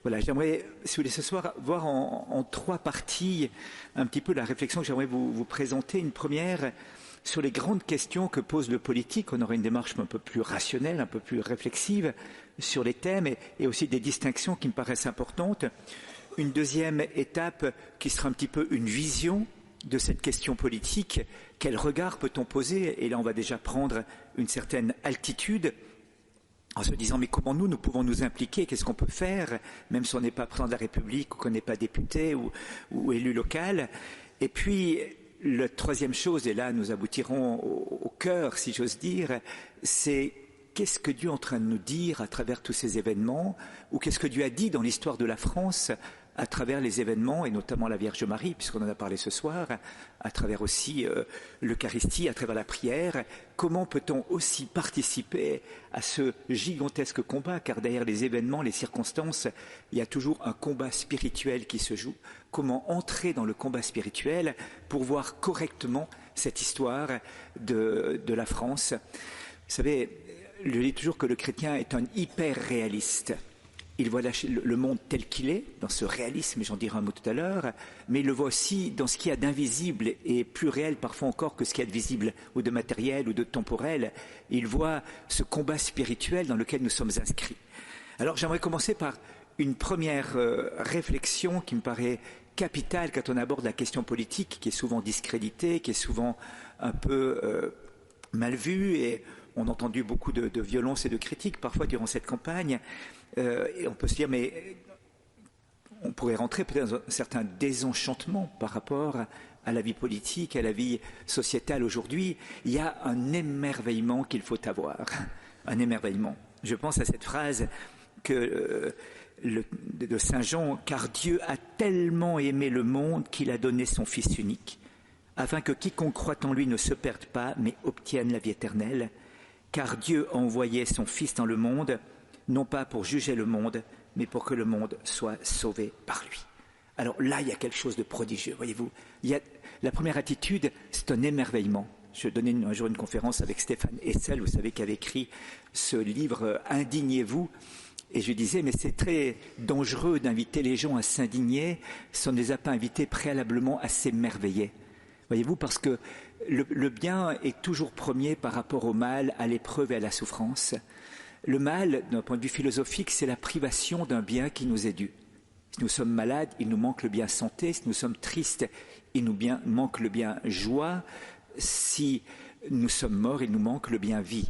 Voilà, j'aimerais, si vous voulez, ce soir, voir en trois parties un petit peu la réflexion que j'aimerais vous présenter. Une première sur les grandes questions que pose le politique. On aura une démarche un peu plus rationnelle, un peu plus réflexive sur les thèmes et aussi des distinctions qui me paraissent importantes. Une deuxième étape qui sera un petit peu une vision de cette question politique. Quel regard peut-on poser? Et là, on va déjà prendre une certaine altitude en se disant, mais comment nous pouvons nous impliquer? Qu'est-ce qu'on peut faire, même si on n'est pas président de la République ou qu'on n'est pas député ou élu local? Et puis, la troisième chose, et là nous aboutirons au cœur, si j'ose dire, c'est qu'est-ce que Dieu est en train de nous dire à travers tous ces événements, ou qu'est-ce que Dieu a dit dans l'histoire de la France à travers les événements, et notamment la Vierge Marie, puisqu'on en a parlé ce soir, à travers aussi l'Eucharistie, à travers la prière. Comment peut-on aussi participer à ce gigantesque combat? Car derrière les événements, les circonstances, il y a toujours un combat spirituel qui se joue. Comment entrer dans le combat spirituel pour voir correctement cette histoire de la France? Vous savez, je dis toujours que le chrétien est un hyper-réaliste. Il voit le monde tel qu'il est, dans ce réalisme, j'en dirai un mot tout à l'heure, mais il le voit aussi dans ce qu'il y a d'invisible et plus réel parfois encore que ce qu'il y a de visible ou de matériel ou de temporel. Il voit ce combat spirituel dans lequel nous sommes inscrits. Alors j'aimerais commencer par une première réflexion qui me paraît capitale quand on aborde la question politique, qui est souvent discréditée, qui est souvent un peu mal vue, et on a entendu beaucoup de violence et de critiques parfois durant cette campagne. Et on peut se dire, mais on pourrait rentrer peut-être dans un certain désenchantement par rapport à la vie politique, à la vie sociétale aujourd'hui. Il y a un émerveillement qu'il faut avoir, un émerveillement. Je pense à cette phrase de Saint Jean, « Car Dieu a tellement aimé le monde qu'il a donné son Fils unique, afin que quiconque croit en lui ne se perde pas, mais obtienne la vie éternelle. Car Dieu a envoyé son Fils dans le monde, non pas pour juger le monde, mais pour que le monde soit sauvé par lui. » Alors là, il y a quelque chose de prodigieux, voyez-vous. La première attitude, c'est un émerveillement. Je donnais un jour une conférence avec Stéphane Hessel, vous savez, qui avait écrit ce livre « Indignez-vous ». Et je disais, mais c'est très dangereux d'inviter les gens à s'indigner si on ne les a pas invités préalablement à s'émerveiller. Voyez-vous, parce que le bien est toujours premier par rapport au mal, à l'épreuve et à la souffrance. Le mal, d'un point de vue philosophique, c'est la privation d'un bien qui nous est dû. Si nous sommes malades, il nous manque le bien santé. Si nous sommes tristes, il nous manque le bien joie. Si nous sommes morts, il nous manque le bien vie.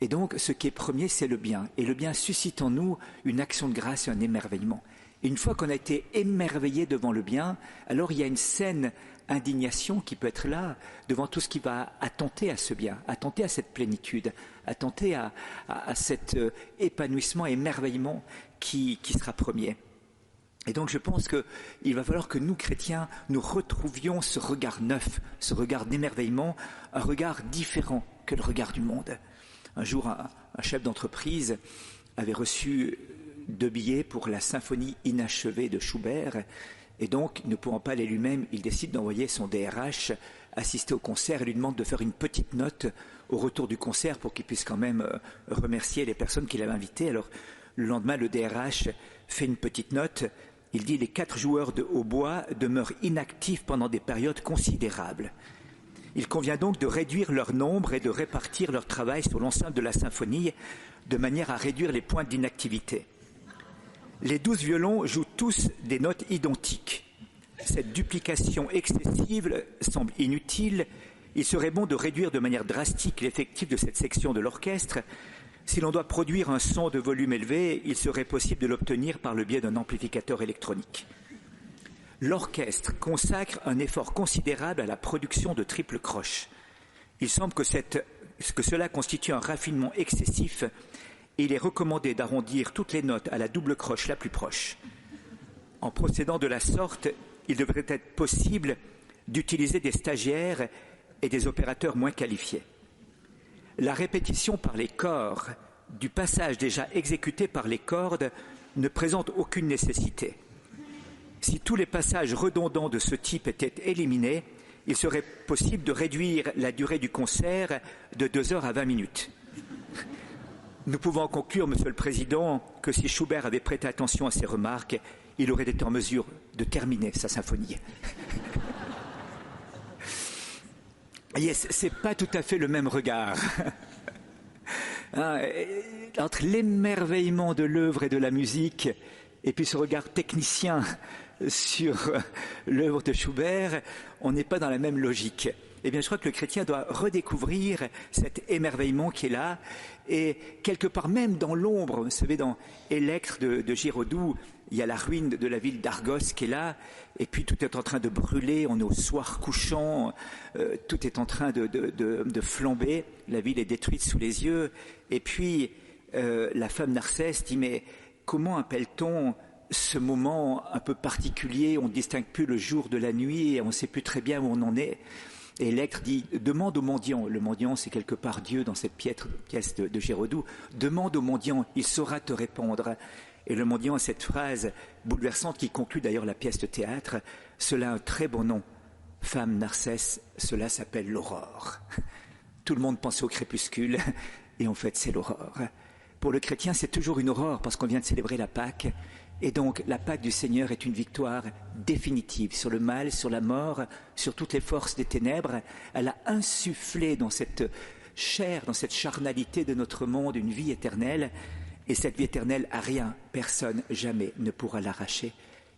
Et donc, ce qui est premier, c'est le bien. Et le bien suscite en nous une action de grâce et un émerveillement. Et une fois qu'on a été émerveillé devant le bien, alors il y a une saine indignation qui peut être là devant tout ce qui va attenter à ce bien, attenter à cette plénitude, attenter à cet épanouissement, émerveillement qui sera premier. Et donc je pense qu'il va falloir que nous, chrétiens, nous retrouvions ce regard neuf, ce regard d'émerveillement, un regard différent que le regard du monde. Un jour, un chef d'entreprise avait reçu 2 billets pour la symphonie inachevée de Schubert, et donc, ne pouvant pas aller lui-même, il décide d'envoyer son DRH assister au concert et lui demande de faire une petite note au retour du concert pour qu'il puisse quand même remercier les personnes qu'il avait invitées. Alors, le lendemain, le DRH fait une petite note. Il dit « Les 4 joueurs de hautbois demeurent inactifs pendant des périodes considérables. Il convient donc de réduire leur nombre et de répartir leur travail sur l'ensemble de la symphonie de manière à réduire les points d'inactivité. Les 12 violons jouent tous des notes identiques. Cette duplication excessive semble inutile. Il serait bon de réduire de manière drastique l'effectif de cette section de l'orchestre. Si l'on doit produire un son de volume élevé, il serait possible de l'obtenir par le biais d'un amplificateur électronique. L'orchestre consacre un effort considérable à la production de triples croches. Il semble que cela constitue un raffinement excessif. Il est recommandé d'arrondir toutes les notes à la double croche la plus proche. En procédant de la sorte, il devrait être possible d'utiliser des stagiaires et des opérateurs moins qualifiés. La répétition par les corps du passage déjà exécuté par les cordes ne présente aucune nécessité. Si tous les passages redondants de ce type étaient éliminés, il serait possible de réduire la durée du concert de 2 heures à 20 minutes. Nous pouvons en conclure, Monsieur le Président, que si Schubert avait prêté attention à ces remarques, il aurait été en mesure de terminer sa symphonie. Yes, c'est pas tout à fait le même regard. Entre l'émerveillement de l'œuvre et de la musique, et puis ce regard technicien sur l'œuvre de Schubert, on n'est pas dans la même logique. Eh bien, je crois que le chrétien doit redécouvrir cet émerveillement qui est là, et quelque part même dans l'ombre, vous savez, dans Électre de Giraudoux, il y a la ruine de la ville d'Argos qui est là, et puis tout est en train de brûler, on est au soir couchant, tout est en train de flamber, la ville est détruite sous les yeux, et puis la femme Narcisse dit, mais comment appelle-t-on ce moment un peu particulier, on ne distingue plus le jour de la nuit, et on ne sait plus très bien où on en est. Et Électre dit, demande au mendiant, le mendiant c'est quelque part Dieu dans cette pièce de Giraudoux, demande au mendiant, il saura te répondre. Et le mendiant a cette phrase bouleversante qui conclut d'ailleurs la pièce de théâtre, cela a un très bon nom, femme Narcisse, cela s'appelle l'aurore. Tout le monde pense au crépuscule, et en fait c'est l'aurore. Pour le chrétien c'est toujours une aurore parce qu'on vient de célébrer la Pâque, et donc la Pâque du Seigneur est une victoire définitive sur le mal, sur la mort, sur toutes les forces des ténèbres. Elle a insufflé dans cette chair, dans cette charnalité de notre monde une vie éternelle. Et cette vie éternelle, à rien, personne, jamais ne pourra l'arracher.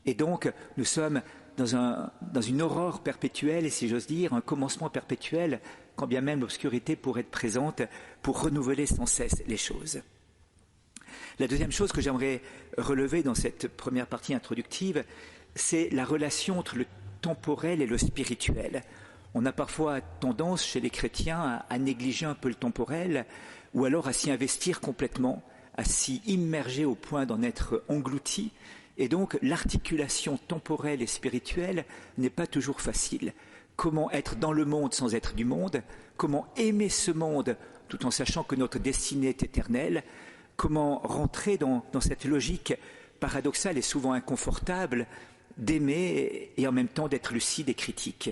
Et donc nous sommes dans une aurore perpétuelle, si j'ose dire, un commencement perpétuel, quand bien même l'obscurité pourrait être présente pour renouveler sans cesse les choses. La deuxième chose que j'aimerais relever dans cette première partie introductive, c'est la relation entre le temporel et le spirituel. On a parfois tendance chez les chrétiens à négliger un peu le temporel, ou alors à s'y investir complètement, à s'y immerger au point d'en être englouti. Et donc l'articulation temporelle et spirituelle n'est pas toujours facile. Comment être dans le monde sans être du monde? Comment aimer ce monde tout en sachant que notre destinée est éternelle? Comment rentrer dans cette logique paradoxale et souvent inconfortable d'aimer et en même temps d'être lucide et critique.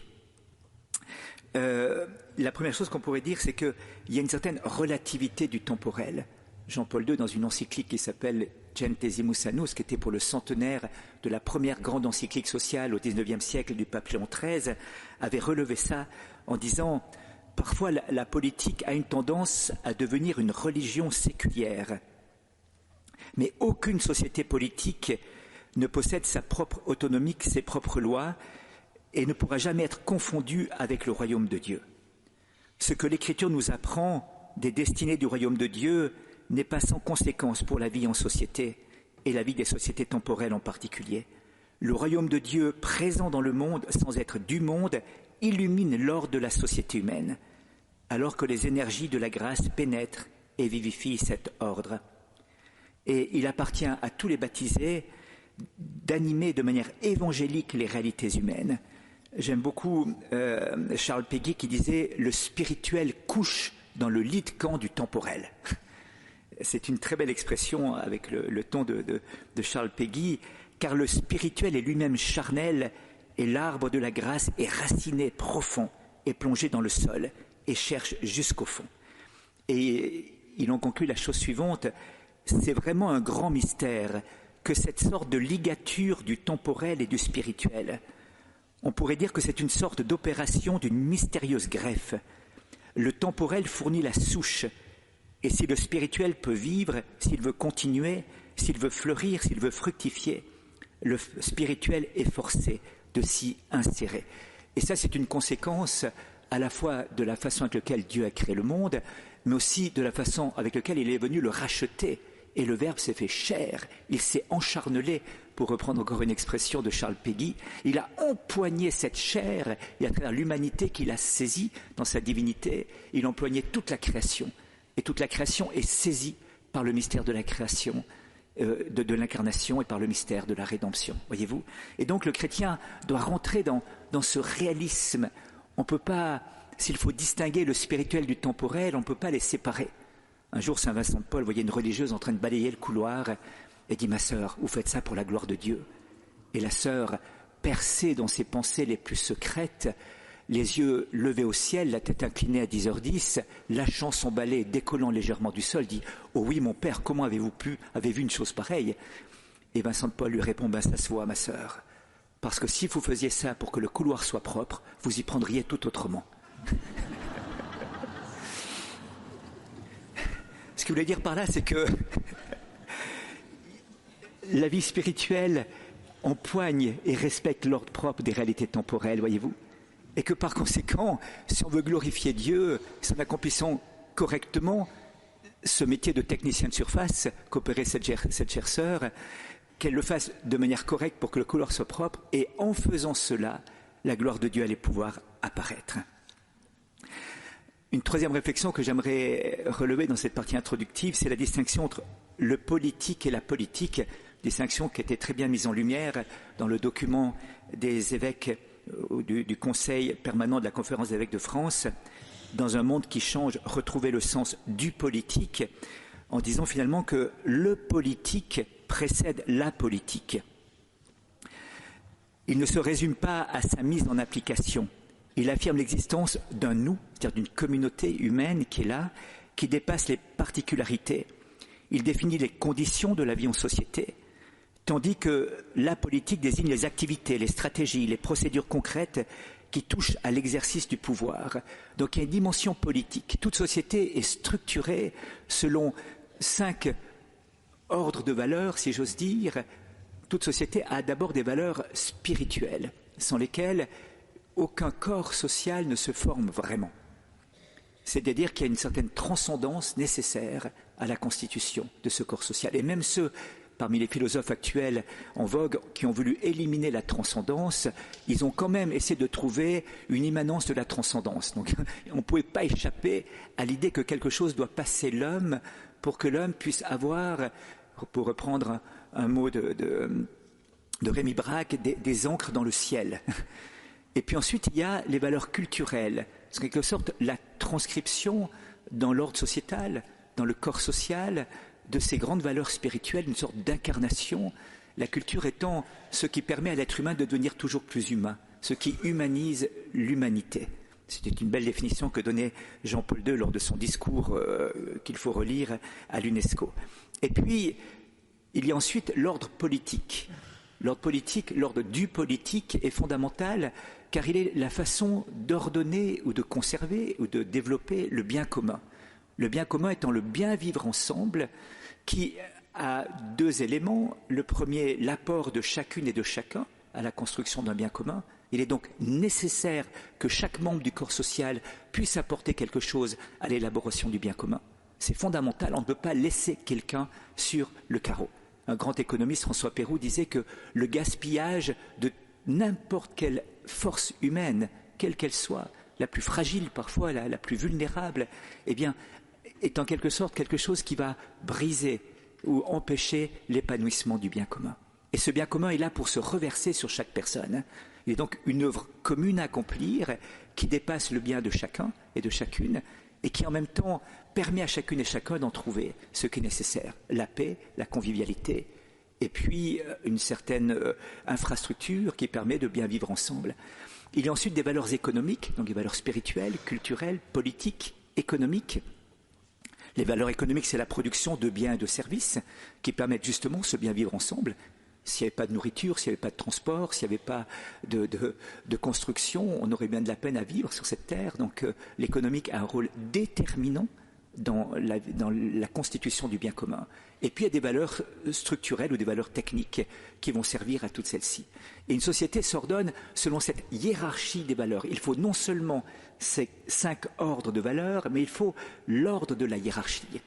La première chose qu'on pourrait dire, c'est qu'il y a une certaine relativité du temporel. Jean-Paul II, dans une encyclique qui s'appelle Centesimus Annus, qui était pour le centenaire de la première grande encyclique sociale au XIXe siècle du pape Léon XIII, avait relevé ça en disant « Parfois la politique a une tendance à devenir une religion séculière. Mais aucune société politique ne possède sa propre autonomie, ses propres lois, et ne pourra jamais être confondue avec le royaume de Dieu. Ce que l'Écriture nous apprend des destinées du royaume de Dieu n'est pas sans conséquence pour la vie en société, et la vie des sociétés temporelles en particulier. Le royaume de Dieu, présent dans le monde sans être du monde, illumine l'ordre de la société humaine, alors que les énergies de la grâce pénètrent et vivifient cet ordre. Et il appartient à tous les baptisés d'animer de manière évangélique les réalités humaines. J'aime beaucoup Charles Péguy qui disait « Le spirituel couche dans le lit de camp du temporel ». C'est une très belle expression avec le ton de Charles Péguy, car le spirituel est lui-même charnel et l'arbre de la grâce est raciné profond et plongé dans le sol et cherche jusqu'au fond. Et il en conclut la chose suivante, c'est vraiment un grand mystère que cette sorte de ligature du temporel et du spirituel. On pourrait dire que c'est une sorte d'opération d'une mystérieuse greffe. Le temporel fournit la souche, et si le spirituel peut vivre, s'il veut continuer, s'il veut fleurir, s'il veut fructifier, le spirituel est forcé de s'y insérer. Et ça, c'est une conséquence à la fois de la façon avec laquelle Dieu a créé le monde, mais aussi de la façon avec laquelle il est venu le racheter. Et le Verbe s'est fait chair, il s'est encharnelé, pour reprendre encore une expression de Charles Péguy. Il a empoigné cette chair, et à travers l'humanité qu'il a saisie dans sa divinité, il a empoigné toute la création. Et toute la création est saisie par le mystère de la création, de l'incarnation et par le mystère de la rédemption, voyez-vous. Et donc le chrétien doit rentrer dans ce réalisme. On ne peut pas, s'il faut distinguer le spirituel du temporel, on ne peut pas les séparer. Un jour, Saint Vincent de Paul voyait une religieuse en train de balayer le couloir et dit « Ma sœur, vous faites ça pour la gloire de Dieu ». Et la sœur, percée dans ses pensées les plus secrètes, les yeux levés au ciel, la tête inclinée à 10h10, lâchant son balai, décollant légèrement du sol, dit « Oh oui, mon père, comment avez-vous vu une chose pareille ?» Et Vincent de Paul lui répond « Ben, ça se voit, ma sœur. Parce que si vous faisiez ça pour que le couloir soit propre, vous y prendriez tout autrement. » Ce que je voulais dire par là, c'est que la vie spirituelle empoigne et respecte l'ordre propre des réalités temporelles, voyez-vous. Et que par conséquent, si on veut glorifier Dieu, c'est en accomplissant correctement ce métier de technicien de surface qu'opérait cette chère sœur, qu'elle le fasse de manière correcte pour que le couloir soit propre, et en faisant cela, la gloire de Dieu allait pouvoir apparaître. Une troisième réflexion que j'aimerais relever dans cette partie introductive, c'est la distinction entre le politique et la politique, distinction qui était très bien mise en lumière dans le document des évêques du Conseil permanent de la Conférence des évêques de France, dans un monde qui change, retrouver le sens du politique, en disant finalement que le politique précède la politique. Il ne se résume pas à sa mise en application. Il affirme l'existence d'un nous, c'est-à-dire d'une communauté humaine qui est là, qui dépasse les particularités. Il définit les conditions de la vie en société, tandis que la politique désigne les activités, les stratégies, les procédures concrètes qui touchent à l'exercice du pouvoir. Donc il y a une dimension politique. Toute société est structurée selon 5 ordres de valeurs, si j'ose dire. Toute société a d'abord des valeurs spirituelles, sans lesquelles aucun corps social ne se forme vraiment. C'est-à-dire qu'il y a une certaine transcendance nécessaire à la constitution de ce corps social. Et même ceux parmi les philosophes actuels en vogue qui ont voulu éliminer la transcendance, ils ont quand même essayé de trouver une immanence de la transcendance. Donc on ne pouvait pas échapper à l'idée que quelque chose doit passer l'homme pour que l'homme puisse avoir, pour reprendre un mot de Rémi Braque, des ancres dans le ciel. Et puis ensuite, il y a les valeurs culturelles. C'est en quelque sorte la transcription dans l'ordre sociétal, dans le corps social, de ces grandes valeurs spirituelles, une sorte d'incarnation, la culture étant ce qui permet à l'être humain de devenir toujours plus humain, ce qui humanise l'humanité. C'était une belle définition que donnait Jean-Paul II lors de son discours qu'il faut relire à l'UNESCO. Et puis, il y a ensuite l'ordre politique. L'ordre du politique est fondamental car il est la façon d'ordonner ou de conserver ou de développer le bien commun. Le bien commun étant le bien vivre ensemble qui a 2 éléments. Le premier, l'apport de chacune et de chacun à la construction d'un bien commun. Il est donc nécessaire que chaque membre du corps social puisse apporter quelque chose à l'élaboration du bien commun. C'est fondamental, on ne peut pas laisser quelqu'un sur le carreau. Un grand économiste, François Pérou, disait que le gaspillage de n'importe quelle force humaine, quelle qu'elle soit, la plus fragile parfois, la plus vulnérable, eh bien, est en quelque sorte quelque chose qui va briser ou empêcher l'épanouissement du bien commun. Et ce bien commun est là pour se reverser sur chaque personne. Il est donc une œuvre commune à accomplir qui dépasse le bien de chacun et de chacune et qui en même temps permet à chacune et chacun d'en trouver ce qui est nécessaire. La paix, la convivialité et puis une certaine infrastructure qui permet de bien vivre ensemble. Il y a ensuite des valeurs économiques, donc des valeurs spirituelles, culturelles, politiques, économiques. Les valeurs économiques, c'est la production de biens et de services qui permettent justement ce bien vivre ensemble. S'il n'y avait pas de nourriture, s'il n'y avait pas de transport, s'il n'y avait pas de construction, on aurait bien de la peine à vivre sur cette terre. Donc l'économique a un rôle déterminant dans la constitution du bien commun. Et puis il y a des valeurs structurelles ou des valeurs techniques qui vont servir à toutes celles-ci. Et une société s'ordonne selon cette hiérarchie des valeurs. Il faut non seulement ces 5 ordres de valeurs, mais il faut l'ordre de la hiérarchie.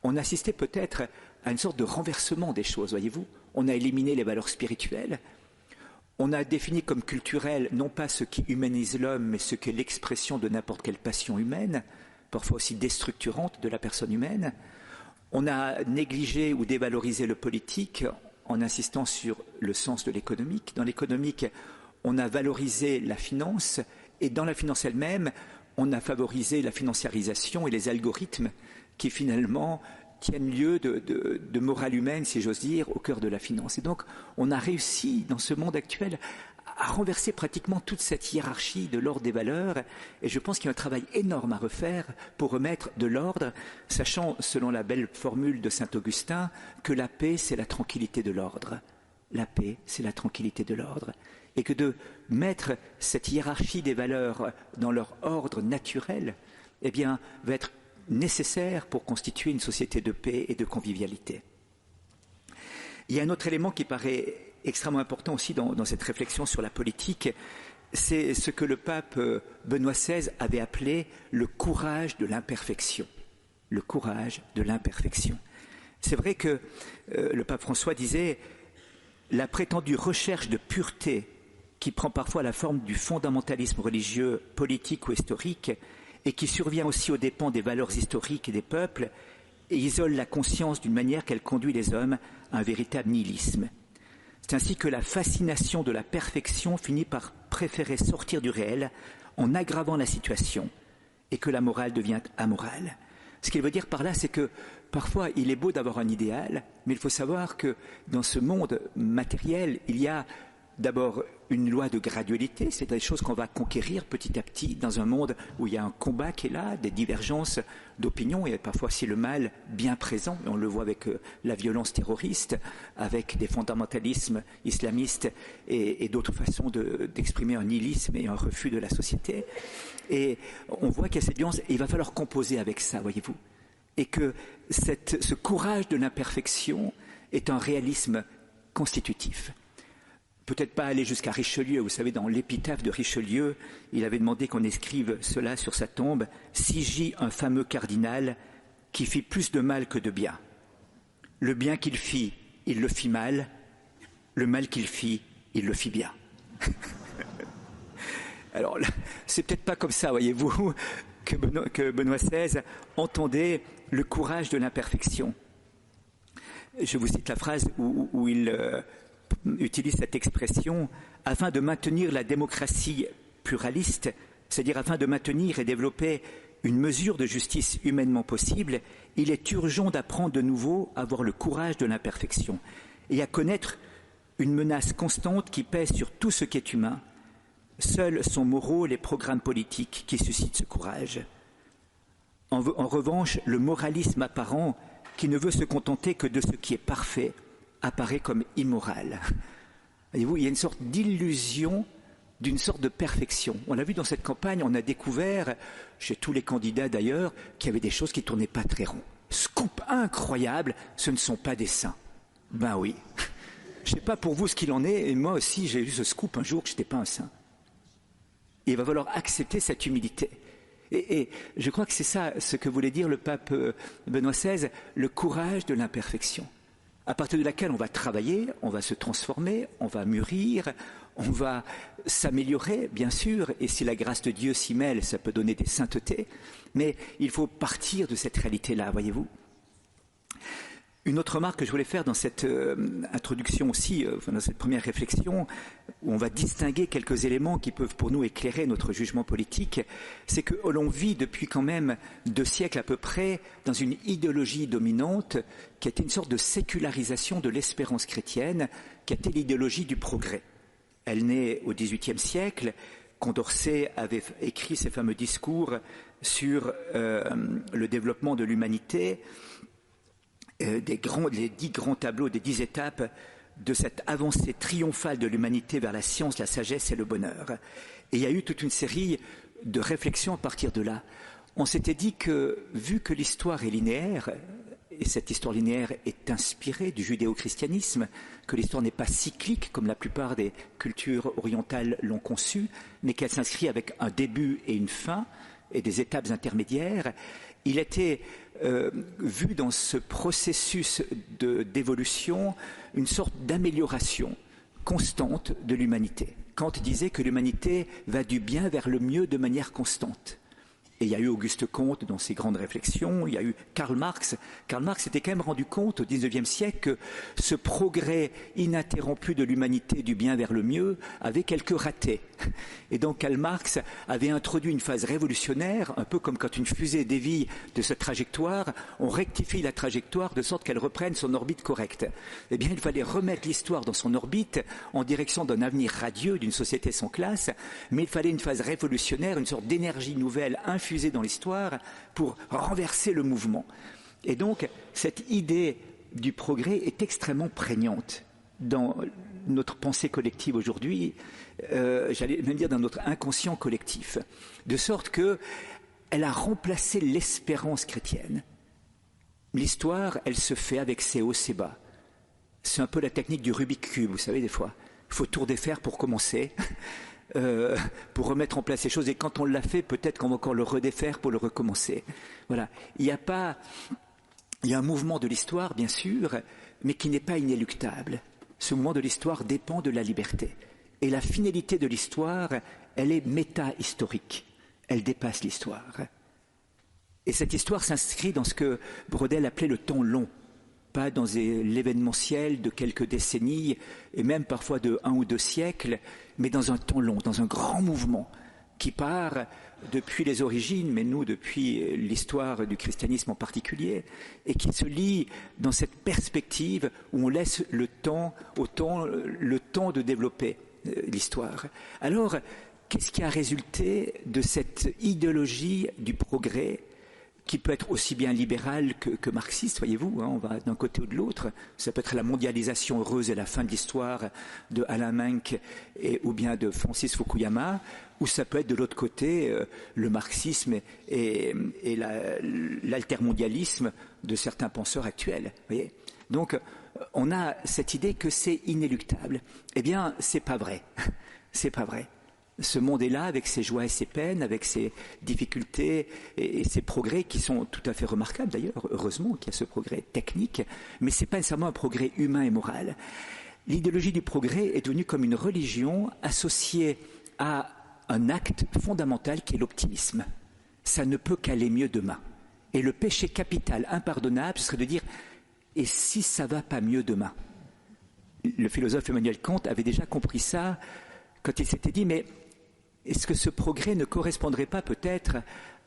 On assistait peut-être à une sorte de renversement des choses, voyez-vous. On a éliminé les valeurs spirituelles. On a défini comme culturel non pas ce qui humanise l'homme, mais ce qui est l'expression de n'importe quelle passion humaine, parfois aussi déstructurante de la personne humaine. On a négligé ou dévalorisé le politique en insistant sur le sens de l'économique. Dans l'économique, on a valorisé la finance et dans la finance elle-même, on a favorisé la financiarisation et les algorithmes qui finalement tiennent lieu de morale humaine, si j'ose dire, au cœur de la finance. Et donc, on a réussi dans ce monde actuel renverser pratiquement toute cette hiérarchie de l'ordre des valeurs. Et je pense qu'il y a un travail énorme à refaire pour remettre de l'ordre, sachant, selon la belle formule de saint Augustin, que la paix, c'est la tranquillité de l'ordre. La paix, c'est la tranquillité de l'ordre. Et que de mettre cette hiérarchie des valeurs dans leur ordre naturel, eh bien, va être nécessaire pour constituer une société de paix et de convivialité. Il y a un autre élément qui paraît extrêmement important aussi dans cette réflexion sur la politique, c'est ce que le pape Benoît XVI avait appelé le courage de l'imperfection. Le courage de l'imperfection. C'est vrai que le pape François disait la prétendue recherche de pureté qui prend parfois la forme du fondamentalisme religieux, politique ou historique et qui survient aussi aux dépens des valeurs historiques et des peuples et isole la conscience d'une manière qu'elle conduit les hommes à un véritable nihilisme. C'est ainsi que la fascination de la perfection finit par préférer sortir du réel en aggravant la situation et que la morale devient amorale. Ce qu'il veut dire par là, c'est que parfois il est beau d'avoir un idéal, mais il faut savoir que dans ce monde matériel, il y a d'abord une loi de gradualité, c'est des choses qu'on va conquérir petit à petit dans un monde où il y a un combat qui est là, des divergences d'opinion et parfois aussi le mal bien présent. On le voit avec la violence terroriste, avec des fondamentalismes islamistes et d'autres façons d'exprimer un nihilisme et un refus de la société. Et on voit qu'il y a cette violence et il va falloir composer avec ça, voyez-vous. Et que ce courage de l'imperfection est un réalisme constitutif. Peut-être pas aller jusqu'à Richelieu. Vous savez, dans l'épitaphe de Richelieu, il avait demandé qu'on écrive cela sur sa tombe. « Si gît un fameux cardinal qui fit plus de mal que de bien. Le bien qu'il fit, il le fit mal. Le mal qu'il fit, il le fit bien. » Alors, c'est peut-être pas comme ça, voyez-vous, que Benoît XVI entendait le courage de l'imperfection. Je vous cite la phrase où il utilise cette expression afin de maintenir la démocratie pluraliste, c'est-à-dire afin de maintenir et développer une mesure de justice humainement possible, il est urgent d'apprendre de nouveau à avoir le courage de l'imperfection et à connaître une menace constante qui pèse sur tout ce qui est humain. Seuls sont moraux les programmes politiques qui suscitent ce courage. En revanche, le moralisme apparent, qui ne veut se contenter que de ce qui est parfait, apparaît comme immoral. Voyez-vous, il y a une sorte d'illusion d'une sorte de perfection. On l'a vu dans cette campagne, on a découvert, chez tous les candidats d'ailleurs, qu'il y avait des choses qui ne tournaient pas très rond. Scoop incroyable, ce ne sont pas des saints. Ben oui. Je ne sais pas pour vous ce qu'il en est, et moi aussi j'ai eu ce scoop un jour que je n'étais pas un saint. Et il va falloir accepter cette humilité. Et je crois que c'est ça ce que voulait dire le pape Benoît XVI, le courage de l'imperfection. À partir de laquelle on va travailler, on va se transformer, on va mûrir, on va s'améliorer, bien sûr, et si la grâce de Dieu s'y mêle, ça peut donner des saintetés, mais il faut partir de cette réalité-là, voyez-vous. Une autre remarque que je voulais faire dans cette introduction aussi, dans cette première réflexion, où on va distinguer quelques éléments qui peuvent pour nous éclairer notre jugement politique, c'est que l'on vit depuis quand même 2 siècles à peu près dans une idéologie dominante qui était une sorte de sécularisation de l'espérance chrétienne, qui était l'idéologie du progrès. Elle naît au XVIIIe siècle. Condorcet avait écrit ses fameux discours sur le développement de l'humanité, les 10 grands tableaux, des 10 étapes de cette avancée triomphale de l'humanité vers la science, la sagesse et le bonheur. Et il y a eu toute une série de réflexions à partir de là. On s'était dit que, vu que l'histoire est linéaire, et cette histoire linéaire est inspirée du judéo-christianisme, que l'histoire n'est pas cyclique comme la plupart des cultures orientales l'ont conçue, mais qu'elle s'inscrit avec un début et une fin, et des étapes intermédiaires, il était vu dans ce processus d'évolution une sorte d'amélioration constante de l'humanité. Kant disait que l'humanité va du bien vers le mieux de manière constante. Et il y a eu Auguste Comte dans ses grandes réflexions, il y a eu Karl Marx. Karl Marx s'était quand même rendu compte au XIXe siècle que ce progrès ininterrompu de l'humanité du bien vers le mieux avait quelques ratés. Et donc Karl Marx avait introduit une phase révolutionnaire, un peu comme quand une fusée dévie de sa trajectoire, on rectifie la trajectoire de sorte qu'elle reprenne son orbite correcte. Eh bien, il fallait remettre l'histoire dans son orbite en direction d'un avenir radieux, d'une société sans classe, mais il fallait une phase révolutionnaire, une sorte d'énergie nouvelle infusée dans l'histoire pour renverser le mouvement. Et donc, cette idée du progrès est extrêmement prégnante dans notre pensée collective aujourd'hui, j'allais même dire dans notre inconscient collectif, de sorte qu'elle a remplacé l'espérance chrétienne. L'histoire, elle se fait avec ses hauts, ses bas. C'est un peu la technique du Rubik's Cube, vous savez, des fois. Il faut tout défaire pour commencer. Pour remettre en place les choses, et quand on l'a fait, peut-être qu'on va encore le redéfaire pour le recommencer. Voilà. Il y a un mouvement de l'histoire, bien sûr, mais qui n'est pas inéluctable. Ce mouvement de l'histoire dépend de la liberté. Et la finalité de l'histoire, elle est méta-historique. Elle dépasse l'histoire. Et cette histoire s'inscrit dans ce que Braudel appelait le temps long. Pas dans l'événementiel de quelques décennies, et même parfois de 1 ou 2 siècles, mais dans un temps long, dans un grand mouvement qui part depuis les origines, mais nous depuis l'histoire du christianisme en particulier, et qui se lie dans cette perspective où on laisse le temps de développer l'histoire. Alors, qu'est-ce qui a résulté de cette idéologie du progrès qui peut être aussi bien libéral que marxiste, voyez-vous, hein, on va d'un côté ou de l'autre. Ça peut être la mondialisation heureuse et la fin de l'histoire de Alain Menck ou bien de Francis Fukuyama, ou ça peut être de l'autre côté le marxisme et l'altermondialisme de certains penseurs actuels. Voyez. Donc, on a cette idée que c'est inéluctable. Eh bien, c'est pas vrai. C'est pas vrai. Ce monde est là avec ses joies et ses peines, avec ses difficultés et ses progrès qui sont tout à fait remarquables d'ailleurs. Heureusement qu'il y a ce progrès technique, mais ce n'est pas nécessairement un progrès humain et moral. L'idéologie du progrès est devenue comme une religion associée à un acte fondamental qui est l'optimisme. Ça ne peut qu'aller mieux demain. Et le péché capital impardonnable, ce serait de dire « et si ça ne va pas mieux demain ?» Le philosophe Emmanuel Kant avait déjà compris ça quand il s'était dit « mais est-ce que ce progrès ne correspondrait pas peut-être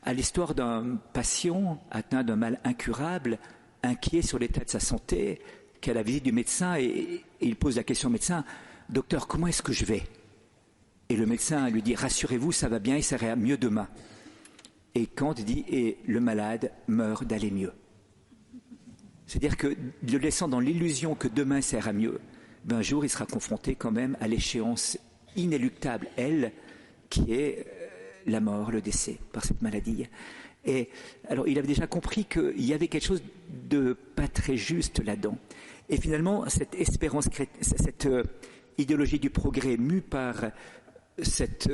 à l'histoire d'un patient atteint d'un mal incurable, inquiet sur l'état de sa santé, qui a la visite du médecin et il pose la question au médecin « Docteur, comment est-ce que je vais ?» Et le médecin lui dit « Rassurez-vous, ça va bien et ça ira mieux demain. » Et Kant dit « Et le malade meurt d'aller mieux. » C'est-à-dire que, le laissant dans l'illusion que demain ça ira mieux, ben, un jour il sera confronté quand même à l'échéance inéluctable, elle, qui est la mort, le décès par cette maladie. Et alors, il avait déjà compris qu'il y avait quelque chose de pas très juste là-dedans. Et finalement, cette espérance, cette idéologie du progrès mue par cette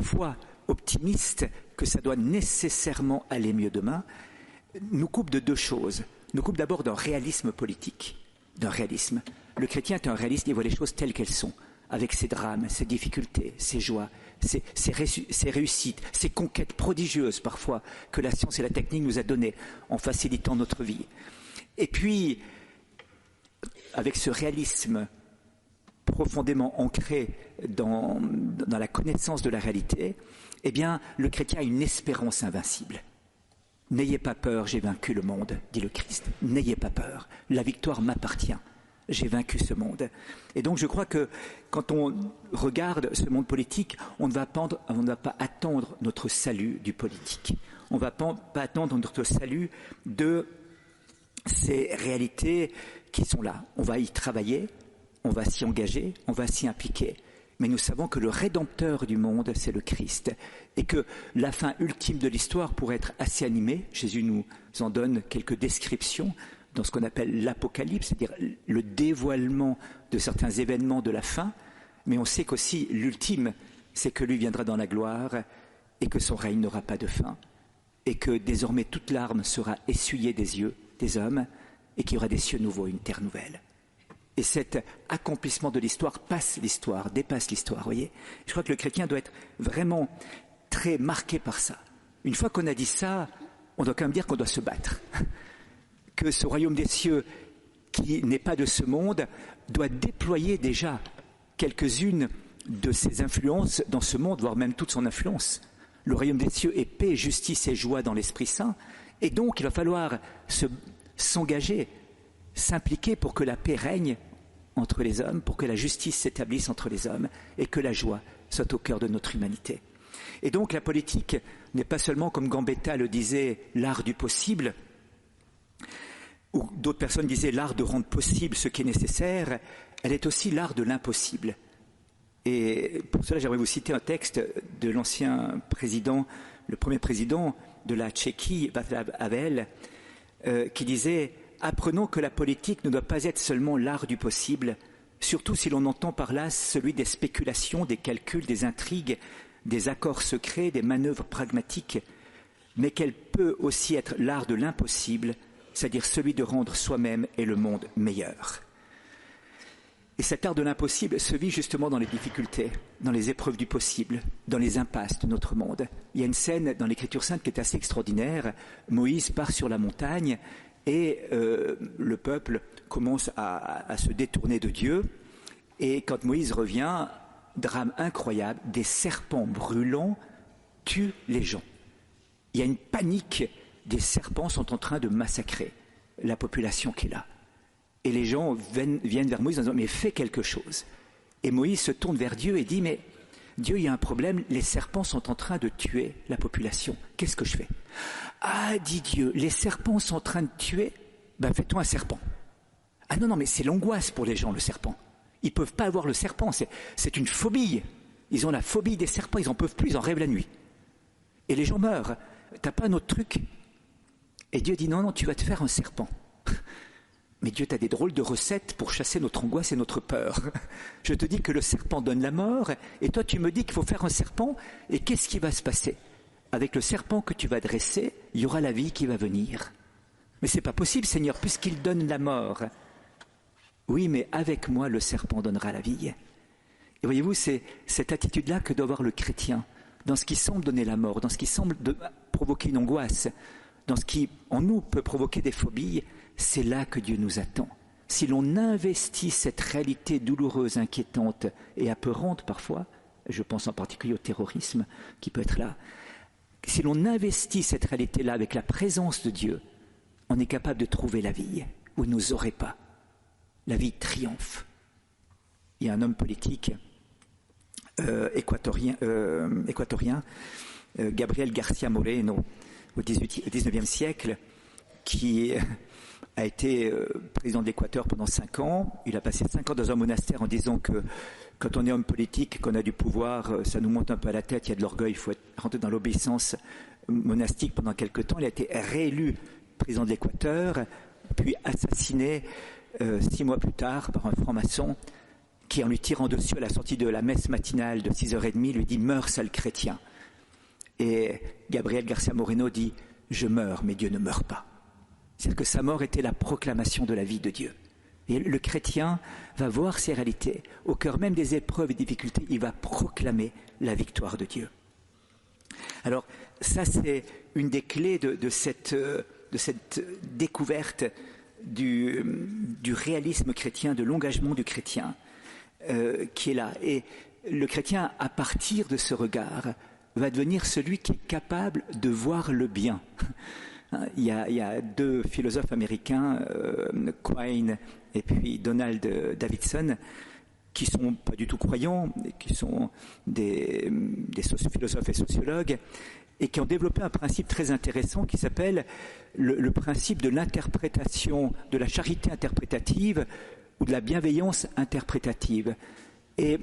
foi optimiste que ça doit nécessairement aller mieux demain, nous coupe de 2 choses. Nous coupe d'abord d'un réalisme politique, d'un réalisme. Le chrétien est un réaliste, il voit les choses telles qu'elles sont, avec ses drames, ses difficultés, ses joies, ses réussites, ses conquêtes prodigieuses parfois que la science et la technique nous a données en facilitant notre vie. Et puis, avec ce réalisme profondément ancré dans la connaissance de la réalité, eh bien, le chrétien a une espérance invincible. N'ayez pas peur, j'ai vaincu le monde, dit le Christ. N'ayez pas peur, la victoire m'appartient. J'ai vaincu ce monde. Et donc je crois que quand on regarde ce monde politique, on ne va pas attendre notre salut du politique. On ne va pas attendre notre salut de ces réalités qui sont là. On va y travailler, on va s'y engager, on va s'y impliquer. Mais nous savons que le rédempteur du monde, c'est le Christ. Et que la fin ultime de l'histoire pourrait être assez animée. Jésus nous en donne quelques descriptions dans ce qu'on appelle l'Apocalypse, c'est-à-dire le dévoilement de certains événements de la fin, mais on sait qu'aussi l'ultime, c'est que lui viendra dans la gloire et que son règne n'aura pas de fin, et que désormais toute larme sera essuyée des yeux des hommes, et qu'il y aura des cieux nouveaux, une terre nouvelle. Et cet accomplissement de l'histoire passe l'histoire, dépasse l'histoire, voyez. Je crois que le chrétien doit être vraiment très marqué par ça. Une fois qu'on a dit ça, on doit quand même dire qu'on doit se battre. Que ce royaume des cieux, qui n'est pas de ce monde, doit déployer déjà quelques-unes de ses influences dans ce monde, voire même toute son influence. Le royaume des cieux est paix, justice et joie dans l'Esprit Saint. Et donc, il va falloir s'engager, s'impliquer pour que la paix règne entre les hommes, pour que la justice s'établisse entre les hommes et que la joie soit au cœur de notre humanité. Et donc, la politique n'est pas seulement, comme Gambetta le disait, l'art du possible, ou d'autres personnes disaient l'art de rendre possible ce qui est nécessaire, elle est aussi l'art de l'impossible. Et pour cela, j'aimerais vous citer un texte de l'ancien président, le premier président de la Tchéquie, Václav Havel, qui disait « Apprenons que la politique ne doit pas être seulement l'art du possible, surtout si l'on entend par là celui des spéculations, des calculs, des intrigues, des accords secrets, des manœuvres pragmatiques, mais qu'elle peut aussi être l'art de l'impossible, c'est-à-dire celui de rendre soi-même et le monde meilleur. » Et cet art de l'impossible se vit justement dans les difficultés, dans les épreuves du possible, dans les impasses de notre monde. Il y a une scène dans l'Écriture sainte qui est assez extraordinaire. Moïse part sur la montagne et le peuple commence à se détourner de Dieu. Et quand Moïse revient, drame incroyable, des serpents brûlants tuent les gens. Il y a une panique, des serpents sont en train de massacrer la population qui est là. Et les gens viennent vers Moïse en disant « mais fais quelque chose ». Et Moïse se tourne vers Dieu et dit « mais Dieu, il y a un problème, les serpents sont en train de tuer la population. Qu'est-ce que je fais ?» « Ah, dit Dieu, les serpents sont en train de tuer, ben fais-toi un serpent. » Ah non, mais c'est l'angoisse pour les gens, le serpent. Ils ne peuvent pas avoir le serpent, c'est une phobie. Ils ont la phobie des serpents, ils n'en peuvent plus, ils en rêvent la nuit. Et les gens meurent. T'as pas un autre truc ? Et Dieu dit « non, tu vas te faire un serpent. » Mais Dieu, tu as des drôles de recettes pour chasser notre angoisse et notre peur. Je te dis que le serpent donne la mort, et toi tu me dis qu'il faut faire un serpent, et qu'est-ce qui va se passer ? Avec le serpent que tu vas dresser, il y aura la vie qui va venir. Mais c'est pas possible, Seigneur, puisqu'il donne la mort. Oui, mais avec moi, le serpent donnera la vie. Et voyez-vous, c'est cette attitude-là que doit avoir le chrétien, dans ce qui semble donner la mort, dans ce qui semble provoquer une angoisse, dans ce qui, en nous, peut provoquer des phobies. C'est là que Dieu nous attend. Si l'on investit cette réalité douloureuse, inquiétante et apeurante parfois, je pense en particulier au terrorisme qui peut être là, si l'on investit cette réalité-là avec la présence de Dieu, on est capable de trouver la vie où il ne nous aurait pas. La vie triomphe. Il y a un homme politique équatorien, Gabriel García Moreno, au XIXe siècle, qui a été président de l'Équateur pendant 5 ans. Il a passé 5 ans dans un monastère en disant que quand on est homme politique, qu'on a du pouvoir, ça nous monte un peu à la tête, il y a de l'orgueil, il faut rentrer dans l'obéissance monastique pendant quelque temps. Il a été réélu président de l'Équateur, puis assassiné 6 mois plus tard par un franc-maçon qui, en lui tirant dessus à la sortie de la messe matinale de 6h30, lui dit « Meurs, sale chrétien ». Et Gabriel García Moreno dit « Je meurs, mais Dieu ne meurt pas ». C'est-à-dire que sa mort était la proclamation de la vie de Dieu. Et le chrétien va voir ces réalités. Au cœur même des épreuves et difficultés, il va proclamer la victoire de Dieu. Alors, ça, c'est une des clés de cette découverte du réalisme chrétien, de l'engagement du chrétien qui est là. Et le chrétien, à partir de ce regard, va devenir celui qui est capable de voir le bien. Il y a 2 philosophes américains, Quine et puis Donald Davidson, qui sont pas du tout croyants, qui sont des philosophes et sociologues, et qui ont développé un principe très intéressant qui s'appelle le principe de l'interprétation, de la charité interprétative ou de la bienveillance interprétative. Et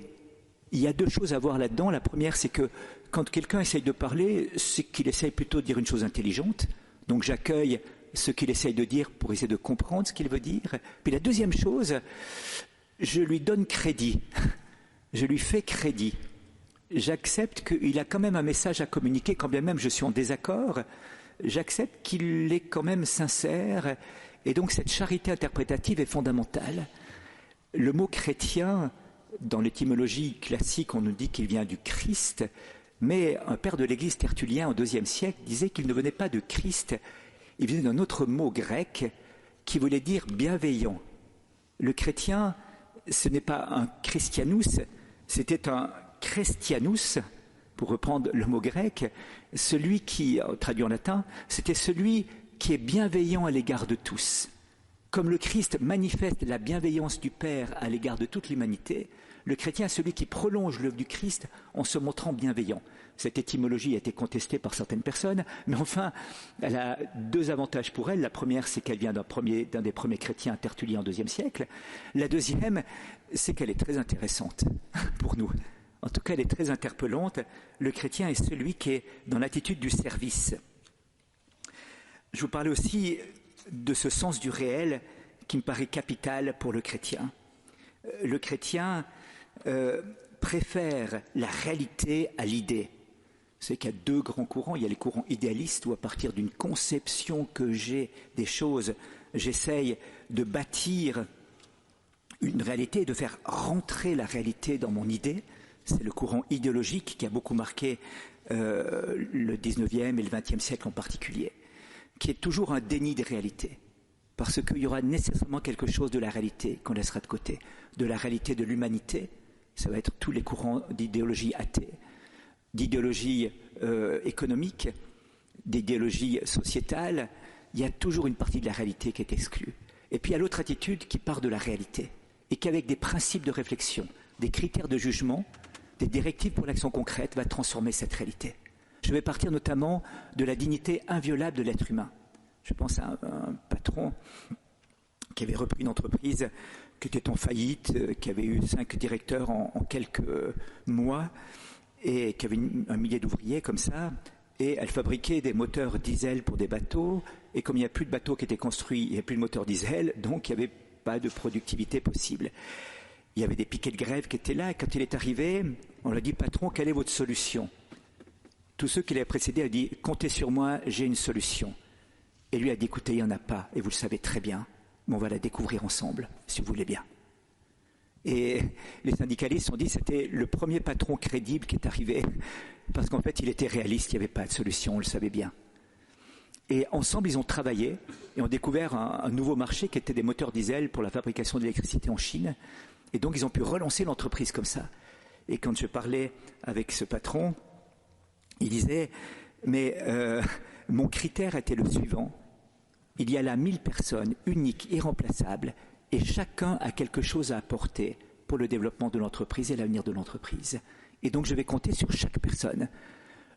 il y a 2 choses à voir là-dedans. La première, c'est que quand quelqu'un essaye de parler, c'est qu'il essaye plutôt de dire une chose intelligente. Donc j'accueille ce qu'il essaye de dire pour essayer de comprendre ce qu'il veut dire. Puis la deuxième chose, je lui donne crédit. Je lui fais crédit. J'accepte qu'il a quand même un message à communiquer, quand bien même je suis en désaccord. J'accepte qu'il est quand même sincère. Et donc cette charité interprétative est fondamentale. Le mot chrétien, dans l'étymologie classique, on nous dit qu'il vient du Christ. Mais un père de l'Église Tertullien au IIe siècle disait qu'il ne venait pas de Christ, il venait d'un autre mot grec qui voulait dire bienveillant. Le chrétien, ce n'est pas un Christianus, c'était un Christianus, pour reprendre le mot grec, celui qui, traduit en latin, c'était celui qui est bienveillant à l'égard de tous. Comme le Christ manifeste la bienveillance du Père à l'égard de toute l'humanité, le chrétien est celui qui prolonge l'œuvre du Christ en se montrant bienveillant. Cette étymologie a été contestée par certaines personnes, mais enfin, elle a deux avantages pour elle. La première, c'est qu'elle vient d'un des premiers chrétiens tertulliens au IIe siècle. La deuxième, c'est qu'elle est très intéressante pour nous. En tout cas, elle est très interpellante. Le chrétien est celui qui est dans l'attitude du service. Je vous parlais aussi de ce sens du réel qui me paraît capital pour le chrétien. Le chrétien préfère la réalité à l'idée. C'est qu'il y a deux grands courants. Il y a les courants idéalistes où à partir d'une conception que j'ai des choses, j'essaye de bâtir une réalité, de faire rentrer la réalité dans mon idée. C'est le courant idéologique qui a beaucoup marqué le 19e et le 20e siècle en particulier, qui est toujours un déni des réalités. Parce qu'il y aura nécessairement quelque chose de la réalité qu'on laissera de côté. De la réalité de l'humanité, ça va être tous les courants d'idéologie athée, d'idéologie économique, d'idéologie sociétale. Il y a toujours une partie de la réalité qui est exclue. Et puis il y a l'autre attitude qui part de la réalité et qui, avec des principes de réflexion, des critères de jugement, des directives pour l'action concrète, va transformer cette réalité. Je vais partir notamment de la dignité inviolable de l'être humain. Je pense à un patron qui avait repris une entreprise qui était en faillite, qui avait eu 5 directeurs en quelques mois et qui avait un millier d'ouvriers comme ça. Et elle fabriquait des moteurs diesel pour des bateaux. Et comme il n'y a plus de bateaux qui étaient construits, il n'y a plus de moteurs diesel, donc il n'y avait pas de productivité possible. Il y avait des piquets de grève qui étaient là. Et quand il est arrivé, on lui a dit « Patron, quelle est votre solution ?» Tous ceux qui l'avaient précédé ont dit « Comptez sur moi, j'ai une solution ». Et lui a dit « Écoutez, il n'y en a pas, et vous le savez très bien, mais on va la découvrir ensemble, si vous voulez bien. » Et les syndicalistes ont dit que c'était le premier patron crédible qui est arrivé, parce qu'en fait, il était réaliste, il n'y avait pas de solution, on le savait bien. Et ensemble, ils ont travaillé et ont découvert un nouveau marché qui était des moteurs diesel pour la fabrication d'électricité en Chine. Et donc, ils ont pu relancer l'entreprise comme ça. Et quand je parlais avec ce patron, il disait « Mais mon critère était le suivant. Il y a là 1000 personnes uniques, irremplaçables, et chacun a quelque chose à apporter pour le développement de l'entreprise et l'avenir de l'entreprise. Et donc, je vais compter sur chaque personne.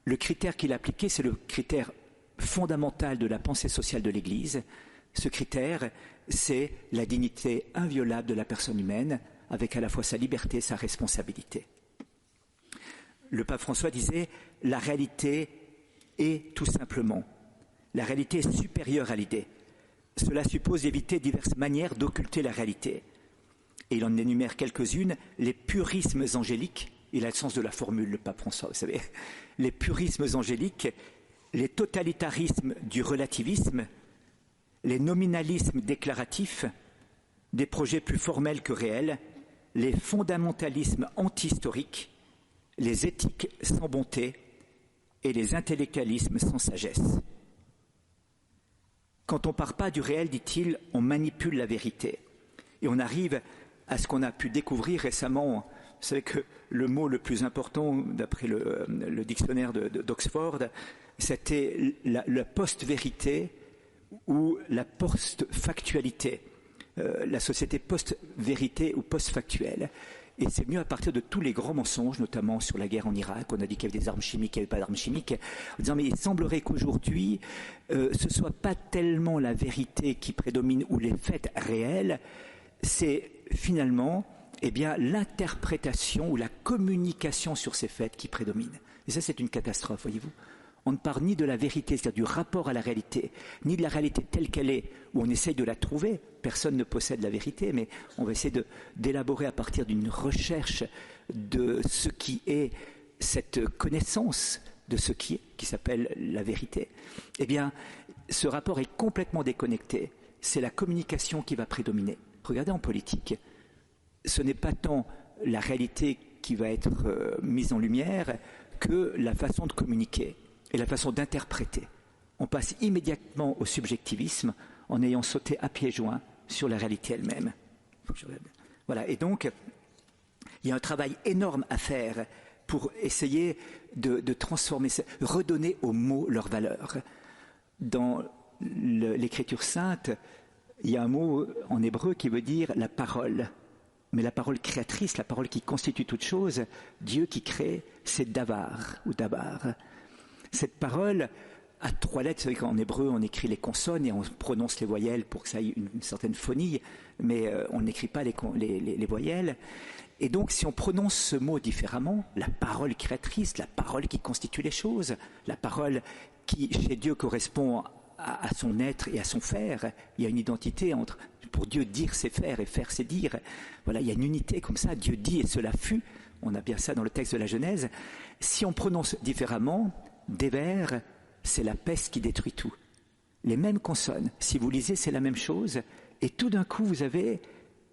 Le critère qu'il a appliqué, c'est le critère fondamental de la pensée sociale de l'Église. Ce critère, c'est la dignité inviolable de la personne humaine, avec à la fois sa liberté et sa responsabilité. Le pape François disait « La réalité est tout simplement, la réalité est supérieure à l'idée. Cela suppose d'éviter diverses manières d'occulter la réalité. » Et il en énumère quelques-unes, les purismes angéliques, il a le sens de la formule, le pape François, vous savez, les purismes angéliques, les totalitarismes du relativisme, les nominalismes déclaratifs, des projets plus formels que réels, les fondamentalismes anti-historiques, les éthiques sans bonté et les intellectualismes sans sagesse. Quand on ne part pas du réel, dit-il, on manipule la vérité. Et on arrive à ce qu'on a pu découvrir récemment. Vous savez que le mot le plus important, d'après le dictionnaire d'Oxford, c'était la post-vérité ou la post-factualité. La société post-vérité ou post-factuelle. Et c'est venu à partir de tous les grands mensonges, notamment sur la guerre en Irak. On a dit qu'il y avait des armes chimiques, qu'il n'y avait pas d'armes chimiques. En disant, mais il semblerait qu'aujourd'hui, ce ne soit pas tellement la vérité qui prédomine ou les faits réels, c'est finalement l'interprétation ou la communication sur ces faits qui prédomine. Et ça, c'est une catastrophe, voyez-vous. On ne part ni de la vérité, c'est-à-dire du rapport à la réalité, ni de la réalité telle qu'elle est, où on essaye de la trouver. Personne ne possède la vérité, mais on va essayer d'élaborer à partir d'une recherche de ce qui est cette connaissance de ce qui s'appelle la vérité. Eh bien, ce rapport est complètement déconnecté. C'est la communication qui va prédominer. Regardez en politique, ce n'est pas tant la réalité qui va être mise en lumière que la façon de communiquer et la façon d'interpréter. On passe immédiatement au subjectivisme en ayant sauté à pieds joints sur la réalité elle-même. Voilà, et donc, il y a un travail énorme à faire pour essayer de transformer, redonner aux mots leur valeur. Dans l'Écriture sainte, il y a un mot en hébreu qui veut dire la parole. Mais la parole créatrice, la parole qui constitue toute chose, Dieu qui crée, c'est davar ou dabar. Cette parole a 3 lettres. Vous savez qu'en hébreu, on écrit les consonnes et on prononce les voyelles pour que ça ait une certaine phonie, mais on n'écrit pas les voyelles. Et donc, si on prononce ce mot différemment, la parole créatrice, la parole qui constitue les choses, la parole qui, chez Dieu, correspond à son être et à son faire, il y a une identité entre, pour Dieu, dire c'est faire et faire c'est dire. Voilà, il y a une unité comme ça, Dieu dit et cela fut. On a bien ça dans le texte de la Genèse. Si on prononce différemment, déver, c'est la peste qui détruit tout. Les mêmes consonnes, si vous lisez, c'est la même chose. Et tout d'un coup, vous avez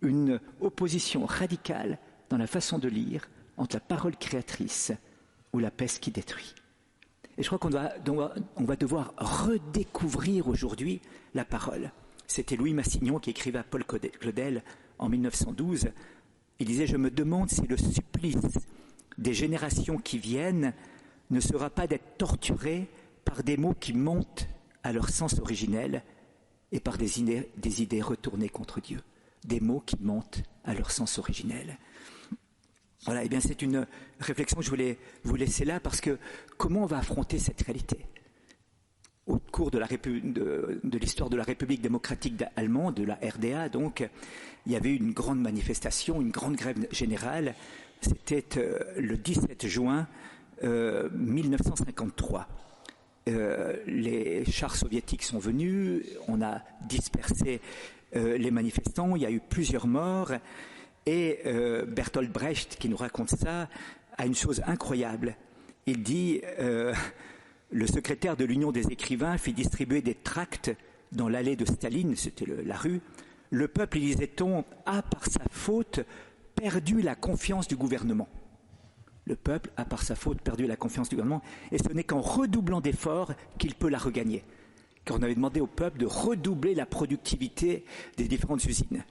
une opposition radicale dans la façon de lire entre la parole créatrice ou la peste qui détruit. Et je crois qu'on va devoir redécouvrir aujourd'hui la parole. C'était Louis Massignon qui écrivait à Paul Claudel en 1912. Il disait « Je me demande si le supplice des générations qui viennent ne sera pas d'être torturé par des mots qui montent à leur sens originel et par des idées retournées contre Dieu. Des mots qui montent à leur sens originel. » Voilà, et bien c'est une réflexion que je voulais vous laisser là, parce que comment on va affronter cette réalité ? Au cours de l'histoire de la République démocratique allemande, de la RDA, donc, il y avait une grande manifestation, une grande grève générale. C'était le 17 juin 1953. Les chars soviétiques sont venus, on a dispersé les manifestants, il y a eu plusieurs morts. Et Bertolt Brecht, qui nous raconte ça, a une chose incroyable. Il dit le secrétaire de l'Union des écrivains fit distribuer des tracts dans l'allée de Staline, c'était la rue. Le peuple, disait-on, a par sa faute perdu la confiance du gouvernement. Le peuple a par sa faute perdu la confiance du gouvernement, et ce n'est qu'en redoublant d'efforts qu'il peut la regagner. Car on avait demandé au peuple de redoubler la productivité des différentes usines.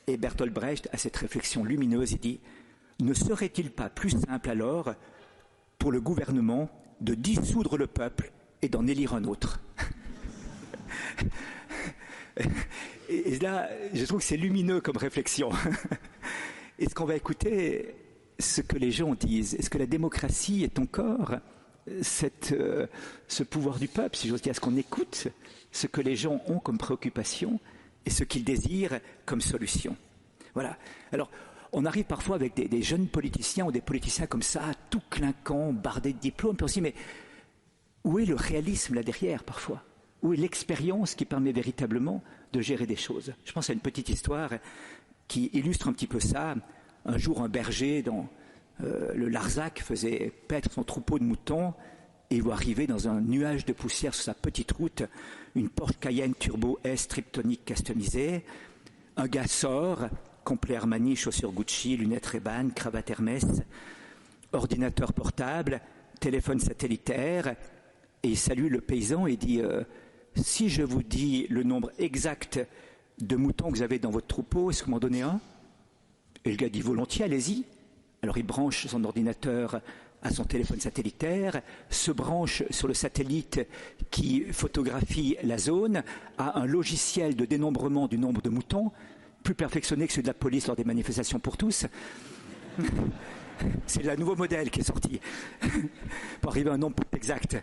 Et Bertolt Brecht a cette réflexion lumineuse, il dit « Ne serait-il pas plus simple alors pour le gouvernement de dissoudre le peuple et d'en élire un autre ?» Et là, je trouve que c'est lumineux comme réflexion. Est-ce qu'on va écouter ce que les gens disent? Est-ce que la démocratie est encore ce pouvoir du peuple, si j'ose dire? Est-ce qu'on écoute ce que les gens ont comme préoccupation et ce qu'ils désirent comme solution? Voilà. Alors, on arrive parfois avec des jeunes politiciens ou des politiciens comme ça, tout clinquants, bardés de diplômes, puis on se dit, mais où est le réalisme là derrière parfois? Où est l'expérience qui permet véritablement de gérer des choses? Je pense à une petite histoire qui illustre un petit peu ça. Un jour, un berger dans le Larzac faisait paître son troupeau de moutons et il voit arriver dans un nuage de poussière sur sa petite route une Porsche Cayenne Turbo S Triptonic customisée. Un gars sort, complet Armani, chaussures Gucci, lunettes Ray-Ban, cravate Hermès, ordinateur portable, téléphone satellitaire, et il salue le paysan et dit si je vous dis le nombre exact de moutons que vous avez dans votre troupeau, est-ce que vous m'en donnez un? Et le gars dit volontiers, allez-y. Alors il branche son ordinateur à son téléphone satellitaire, se branche sur le satellite qui photographie la zone, a un logiciel de dénombrement du nombre de moutons, plus perfectionné que celui de la police lors des manifestations pour tous. C'est le nouveau modèle qui est sorti pour arriver à un nombre exact.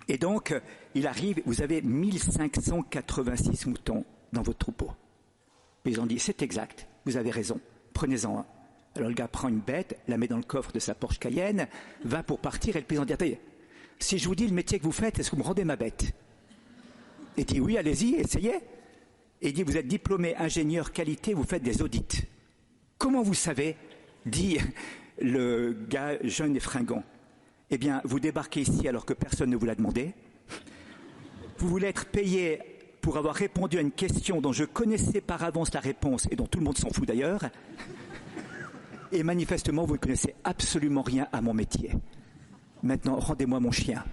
Et donc, il arrive, vous avez 1586 moutons dans votre troupeau. Et ils ont dit, c'est exact, vous avez raison, prenez-en un. Alors le gars prend une bête, la met dans le coffre de sa Porsche Cayenne, va pour partir, et le paysan dit, attendez, si je vous dis le métier que vous faites, est-ce que vous me rendez ma bête? Il dit, oui, allez-y, essayez. Et il dit, vous êtes diplômé ingénieur qualité, vous faites des audits. Comment vous savez? Dit le gars jeune et fringant. Eh bien, vous débarquez ici alors que personne ne vous l'a demandé. Vous voulez être payé pour avoir répondu à une question dont je connaissais par avance la réponse et dont tout le monde s'en fout d'ailleurs. Et manifestement, vous ne connaissez absolument rien à mon métier. Maintenant, rendez-moi mon chien.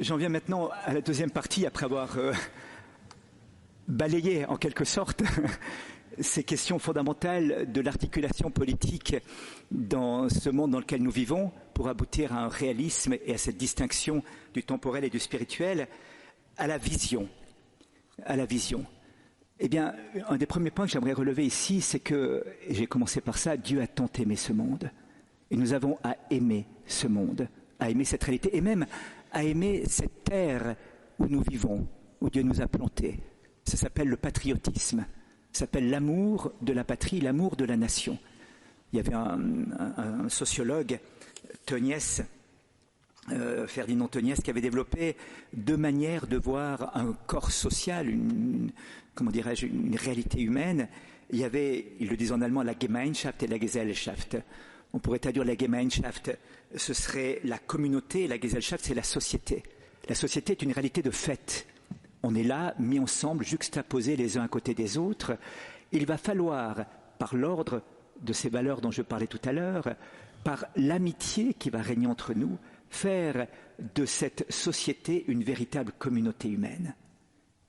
J'en viens maintenant à la deuxième partie, après avoir balayé en quelque sorte ces questions fondamentales de l'articulation politique dans ce monde dans lequel nous vivons, pour aboutir à un réalisme et à cette distinction du temporel et du spirituel, à la vision. À la vision. Eh bien, un des premiers points que j'aimerais relever ici, c'est que, et j'ai commencé par ça, Dieu a tant aimé ce monde. Et nous avons à aimer ce monde, à aimer cette réalité, et même à aimer cette terre où nous vivons, où Dieu nous a plantés. Ça s'appelle le patriotisme. Ça s'appelle l'amour de la patrie, l'amour de la nation. Il y avait un sociologue, Tönnies, Ferdinand Tönnies, qui avait développé deux manières de voir un corps social, une réalité humaine. Il y avait, il le disait en allemand, la Gemeinschaft et la Gesellschaft. On pourrait traduire la Gemeinschaft, ce serait la communauté, et la Gesellschaft, c'est la société. La société est une réalité de fait. On est là, mis ensemble, juxtaposés les uns à côté des autres. Il va falloir, par l'ordre de ces valeurs dont je parlais tout à l'heure, par l'amitié qui va régner entre nous, faire de cette société une véritable communauté humaine,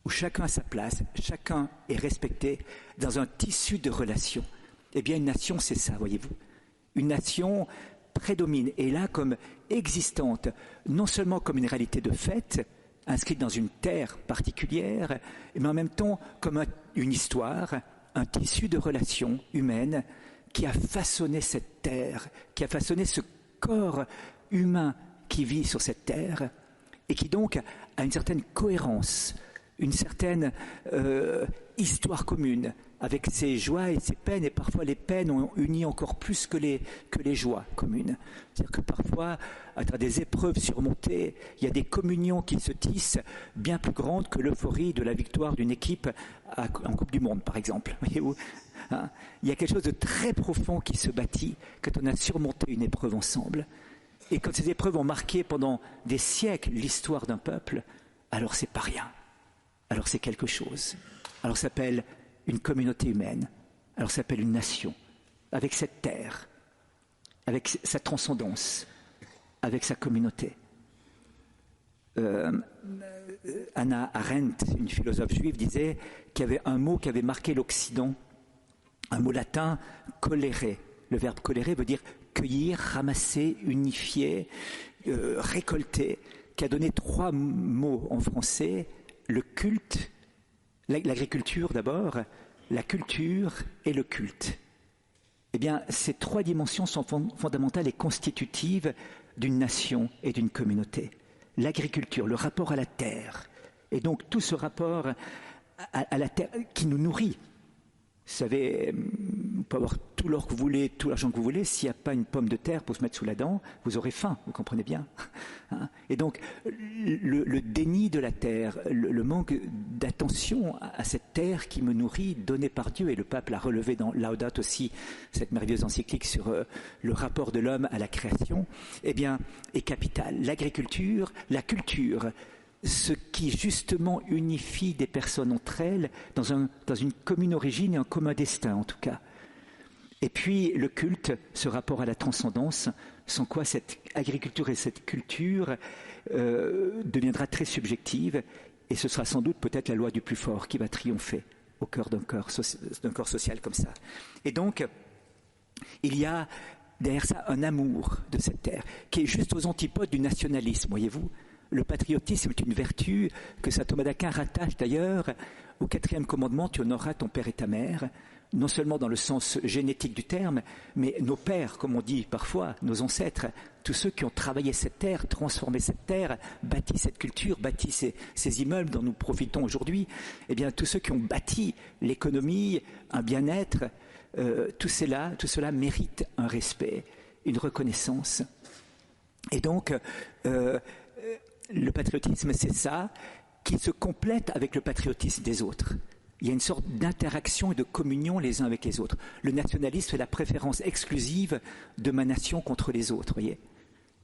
où chacun a sa place, chacun est respecté dans un tissu de relations. Eh bien, une nation, c'est ça, voyez-vous. Une nation prédomine, et là comme existante, non seulement comme une réalité de fait, inscrite dans une terre particulière, mais en même temps comme une histoire, un tissu de relations humaines qui a façonné cette terre, qui a façonné ce corps humain qui vit sur cette terre, et qui donc a une certaine cohérence, une certaine histoire commune, avec ses joies et ses peines, et parfois les peines ont uni encore plus que les joies communes. C'est-à-dire que parfois, à travers des épreuves surmontées, il y a des communions qui se tissent bien plus grandes que l'euphorie de la victoire d'une équipe en Coupe du Monde, par exemple. Voyez-vous, hein, il y a quelque chose de très profond qui se bâtit quand on a surmonté une épreuve ensemble. Et quand ces épreuves ont marqué pendant des siècles l'histoire d'un peuple, alors c'est pas rien. Alors c'est quelque chose. Alors ça s'appelle une communauté humaine. Alors ça s'appelle une nation. Avec cette terre, avec sa transcendance, avec sa communauté. Hannah Arendt, une philosophe juive, disait qu'il y avait un mot qui avait marqué l'Occident, un mot latin, colérer. Le verbe colérer veut dire cueillir, ramasser, unifier, récolter, qui a donné trois mots en français: le culte, l'agriculture d'abord, la culture et le culte. Eh bien, ces trois dimensions sont fondamentales et constitutives d'une nation et d'une communauté. L'agriculture, le rapport à la terre, et donc tout ce rapport à la terre qui nous nourrit. Vous savez, vous pouvez avoir tout l'or que vous voulez, tout l'argent que vous voulez, s'il n'y a pas une pomme de terre pour se mettre sous la dent, vous aurez faim, vous comprenez bien. Et donc, le déni de la terre, le manque d'attention à cette terre qui me nourrit, donnée par Dieu, et le pape l'a relevé dans Laudato aussi, cette merveilleuse encyclique sur le rapport de l'homme à la création, eh bien, est capital. L'agriculture, la culture, ce qui justement unifie des personnes entre elles dans une commune origine et un commun destin en tout cas. Et puis le culte, ce rapport à la transcendance, sans quoi cette agriculture et cette culture deviendra très subjective, et ce sera sans doute peut-être la loi du plus fort qui va triompher au cœur d'un corps social comme ça. Et donc, il y a derrière ça un amour de cette terre, qui est juste aux antipodes du nationalisme, voyez-vous. Le patriotisme est une vertu que saint Thomas d'Aquin rattache d'ailleurs au 4e commandement: tu honoreras ton père et ta mère, non seulement dans le sens génétique du terme, mais nos pères, comme on dit parfois, nos ancêtres, tous ceux qui ont travaillé cette terre, transformé cette terre, bâti cette culture, bâti ces immeubles dont nous profitons aujourd'hui, eh bien tous ceux qui ont bâti l'économie, un bien-être, tout cela mérite un respect, une reconnaissance. Et donc, le patriotisme, c'est ça, qui se complète avec le patriotisme des autres. Il y a une sorte d'interaction et de communion les uns avec les autres. Le nationalisme est la préférence exclusive de ma nation contre les autres, voyez.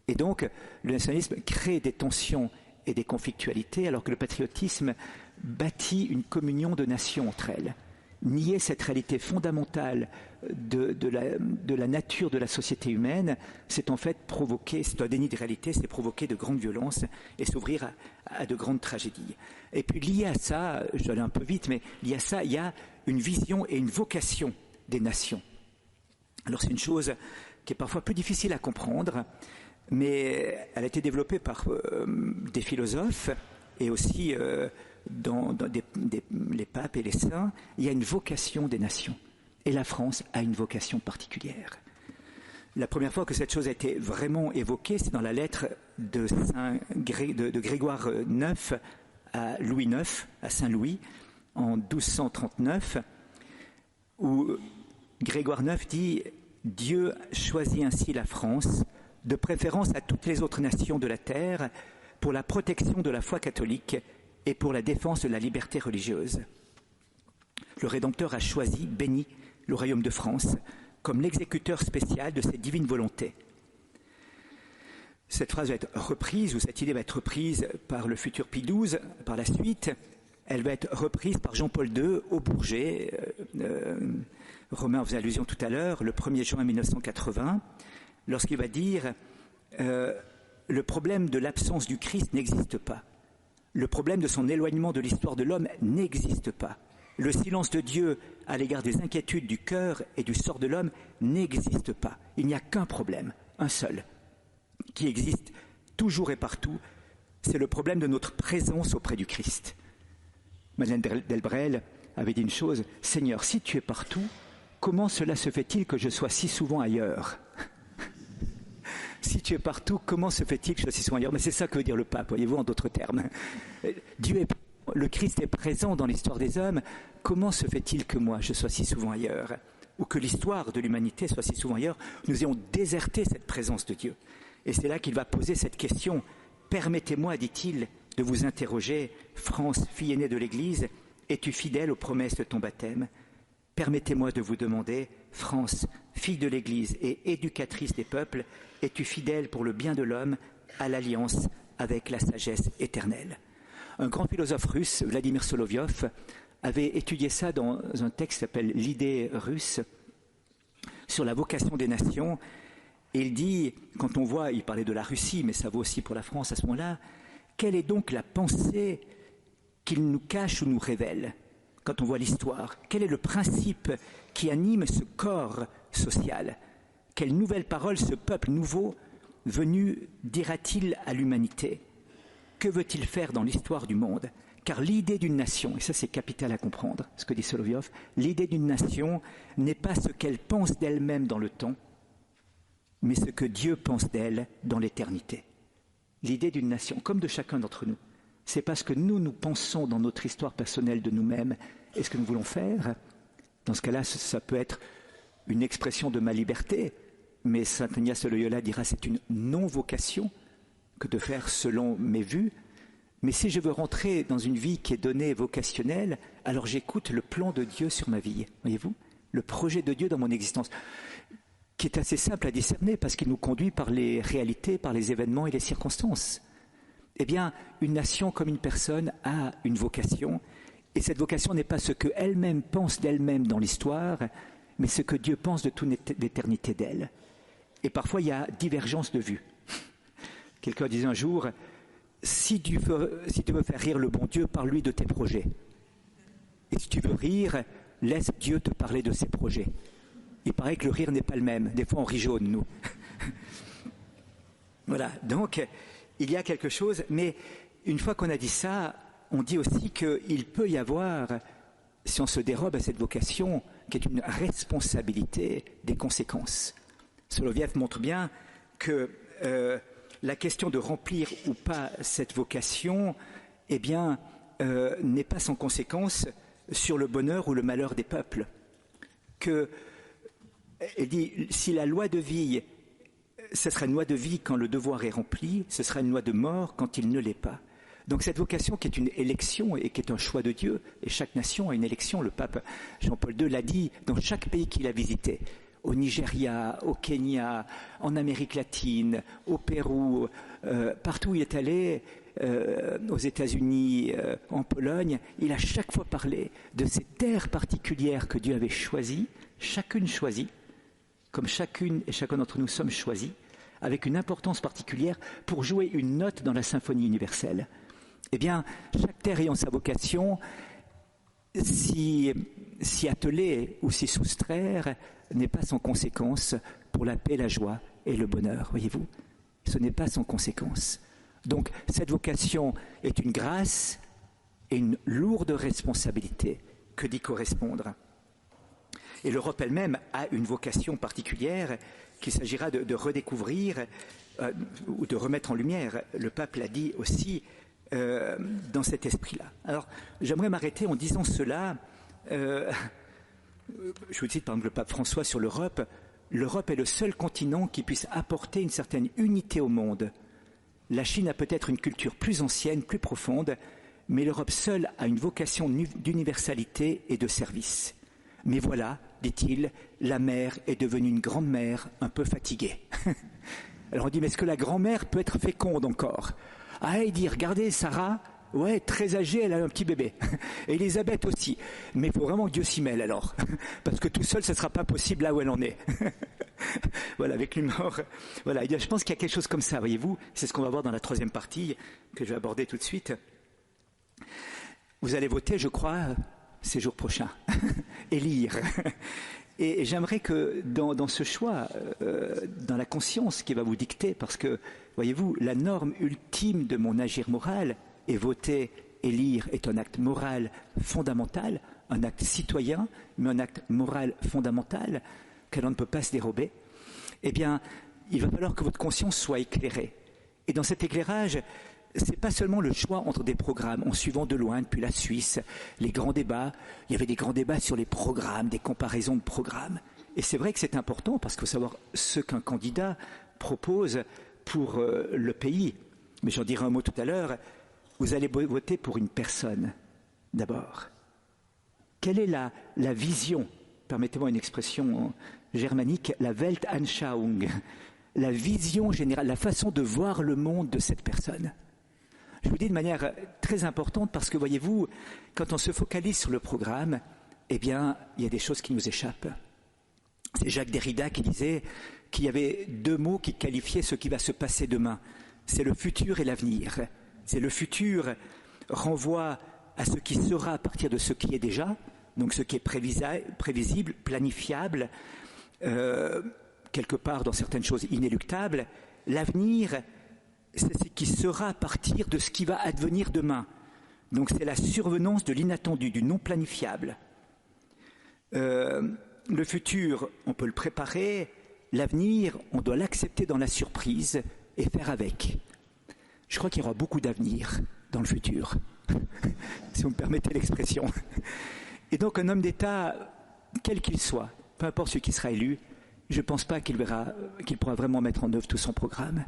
Et donc, le nationalisme crée des tensions et des conflictualités, alors que le patriotisme bâtit une communion de nations entre elles. Nier cette réalité fondamentale de la nature de la société humaine, c'est en fait provoquer, c'est un déni de réalité, c'est provoquer de grandes violences et s'ouvrir à de grandes tragédies. Et puis lié à ça, je dois aller un peu vite, mais lié à ça, il y a une vision et une vocation des nations. Alors c'est une chose qui est parfois plus difficile à comprendre, mais elle a été développée par des philosophes et aussi dans les papes et les saints. Il y a une vocation des nations. Et la France a une vocation particulière. La première fois que cette chose a été vraiment évoquée, c'est dans la lettre de Grégoire IX à Louis IX, à Saint-Louis, en 1239, où Grégoire IX dit « Dieu choisit ainsi la France, de préférence à toutes les autres nations de la terre, pour la protection de la foi catholique et pour la défense de la liberté religieuse. Le Rédempteur a choisi, béni, le royaume de France comme l'exécuteur spécial de cette divine volonté. » Cette phrase va être reprise, ou cette idée va être reprise par le futur Pie XII par la suite. Elle va être reprise par Jean-Paul II au Bourget. Romain en faisait allusion tout à l'heure, le 1er juin 1980, lorsqu'il va dire le problème de l'absence du Christ n'existe pas. Le problème de son éloignement de l'histoire de l'homme n'existe pas. Le silence de Dieu à l'égard des inquiétudes du cœur et du sort de l'homme n'existe pas. Il n'y a qu'un problème, un seul, qui existe toujours et partout. C'est le problème de notre présence auprès du Christ. Madeleine Delbrel avait dit une chose, « Seigneur, si tu es partout, comment cela se fait-il que je sois si souvent ailleurs ?» Si tu es partout, comment se fait-il que je sois si souvent ailleurs? Mais c'est ça que veut dire le pape, voyez-vous, en d'autres termes. Le Christ est présent dans l'histoire des hommes. Comment se fait-il que moi, je sois si souvent ailleurs? Ou que l'histoire de l'humanité soit si souvent ailleurs? Nous ayons déserté cette présence de Dieu. Et c'est là qu'il va poser cette question. Permettez-moi, dit-il, de vous interroger, France, fille aînée de l'Église, es-tu fidèle aux promesses de ton baptême? Permettez-moi de vous demander, France, fille de l'Église et éducatrice des peuples, es-tu fidèle pour le bien de l'homme à l'alliance avec la sagesse éternelle? Un grand philosophe russe, Vladimir Solovyov, avait étudié ça dans un texte qui s'appelle « L'idée russe » sur la vocation des nations. Et il dit, quand on voit, il parlait de la Russie, mais ça vaut aussi pour la France à ce moment-là, quelle est donc la pensée qu'il nous cache ou nous révèle quand on voit l'histoire? Quel est le principe qui anime ce corps social? Quelle nouvelle parole ce peuple nouveau venu dira-t-il à l'humanité? Que veut-il faire dans l'histoire du monde? Car l'idée d'une nation, et ça c'est capital à comprendre, ce que dit Solovyov, l'idée d'une nation n'est pas ce qu'elle pense d'elle-même dans le temps, mais ce que Dieu pense d'elle dans l'éternité. L'idée d'une nation, comme de chacun d'entre nous, c'est parce que nous pensons dans notre histoire personnelle de nous-mêmes et ce que nous voulons faire. Dans ce cas-là, ça peut être une expression de ma liberté, mais saint Ignace de Loyola dira c'est une non-vocation que de faire selon mes vues. Mais si je veux rentrer dans une vie qui est donnée vocationnelle, alors j'écoute le plan de Dieu sur ma vie, voyez-vous, le projet de Dieu dans mon existence, qui est assez simple à discerner parce qu'il nous conduit par les réalités, par les événements et les circonstances. Eh bien, une nation comme une personne a une vocation, et cette vocation n'est pas ce qu'elle-même pense d'elle-même dans l'histoire, mais ce que Dieu pense de toute l'éternité d'elle. Et parfois, il y a divergence de vue. Quelqu'un disait un jour, si tu veux faire rire le bon Dieu, parle-lui de tes projets. Et si tu veux rire, laisse Dieu te parler de ses projets. Il paraît que le rire n'est pas le même. Des fois, on rit jaune, nous. Voilà, donc, il y a quelque chose, mais une fois qu'on a dit ça, on dit aussi qu'il peut y avoir, si on se dérobe à cette vocation, qui est une responsabilité des conséquences. Soloviev montre bien que la question de remplir ou pas cette vocation, eh bien, n'est pas sans conséquence sur le bonheur ou le malheur des peuples. Elle dit, si la loi de vie, ce sera une loi de vie quand le devoir est rempli, ce sera une loi de mort quand il ne l'est pas. Donc cette vocation qui est une élection et qui est un choix de Dieu, et chaque nation a une élection, le pape Jean-Paul II l'a dit dans chaque pays qu'il a visité, au Nigeria, au Kenya, en Amérique latine, au Pérou, partout où il est allé, aux États-Unis, en Pologne, il a chaque fois parlé de ces terres particulières que Dieu avait choisies, chacune choisie, comme chacune et chacun d'entre nous sommes choisis, avec une importance particulière pour jouer une note dans la symphonie universelle. Eh bien, chaque terre ayant sa vocation, s'y atteler ou s'y soustraire n'est pas sans conséquence pour la paix, la joie et le bonheur, voyez-vous. Ce n'est pas sans conséquence. Donc, cette vocation est une grâce et une lourde responsabilité que d'y correspondre. Et l'Europe elle-même a une vocation particulière qu'il s'agira de redécouvrir ou de remettre en lumière. Le pape l'a dit aussi dans cet esprit-là. Alors, j'aimerais m'arrêter en disant cela. Je vous cite par exemple le pape François sur l'Europe. L'Europe est le seul continent qui puisse apporter une certaine unité au monde. La Chine a peut-être une culture plus ancienne, plus profonde, mais l'Europe seule a une vocation d'universalité et de service. Mais voilà, dit-il, la mère est devenue une grand-mère un peu fatiguée. Alors on dit, mais est-ce que la grand-mère peut être féconde encore? Ah, il dit, regardez, Sarah, ouais, très âgée, elle a un petit bébé. Et Elisabeth aussi. Mais il faut vraiment que Dieu s'y mêle alors. Parce que tout seul, ce ne sera pas possible là où elle en est. Voilà, avec l'humour. Voilà, je pense qu'il y a quelque chose comme ça, voyez-vous. C'est ce qu'on va voir dans la troisième partie, que je vais aborder tout de suite. Vous allez voter, je crois, ces jours prochains. Élire. Et j'aimerais que dans ce choix, dans la conscience qui va vous dicter, parce que, voyez-vous, la norme ultime de mon agir moral est voter, élire est un acte moral fondamental, un acte citoyen, mais un acte moral fondamental, que l'on ne peut pas se dérober. Eh bien, il va falloir que votre conscience soit éclairée. Et dans cet éclairage, ce n'est pas seulement le choix entre des programmes, en suivant de loin, depuis la Suisse, les grands débats. Il y avait des grands débats sur les programmes, des comparaisons de programmes. Et c'est vrai que c'est important, parce qu'il faut savoir ce qu'un candidat propose pour le pays. Mais j'en dirai un mot tout à l'heure. Vous allez voter pour une personne, d'abord. Quelle est la vision, permettez-moi une expression germanique, la Weltanschauung, la vision générale, la façon de voir le monde de cette personne? Je vous dis de manière très importante parce que, voyez-vous, quand on se focalise sur le programme, eh bien, il y a des choses qui nous échappent. C'est Jacques Derrida qui disait qu'il y avait deux mots qui qualifiaient ce qui va se passer demain. C'est le futur et l'avenir. C'est le futur renvoie à ce qui sera à partir de ce qui est déjà, donc ce qui est prévisible, planifiable, quelque part dans certaines choses inéluctables. L'avenir, c'est ce qui sera à partir de ce qui va advenir demain. Donc c'est la survenance de l'inattendu, du non planifiable. Le futur, on peut le préparer. L'avenir, on doit l'accepter dans la surprise et faire avec. Je crois qu'il y aura beaucoup d'avenir dans le futur, si vous me permettez l'expression. Et donc un homme d'État, quel qu'il soit, peu importe celui qui sera élu, je ne pense pas qu'il pourra vraiment mettre en œuvre tout son programme.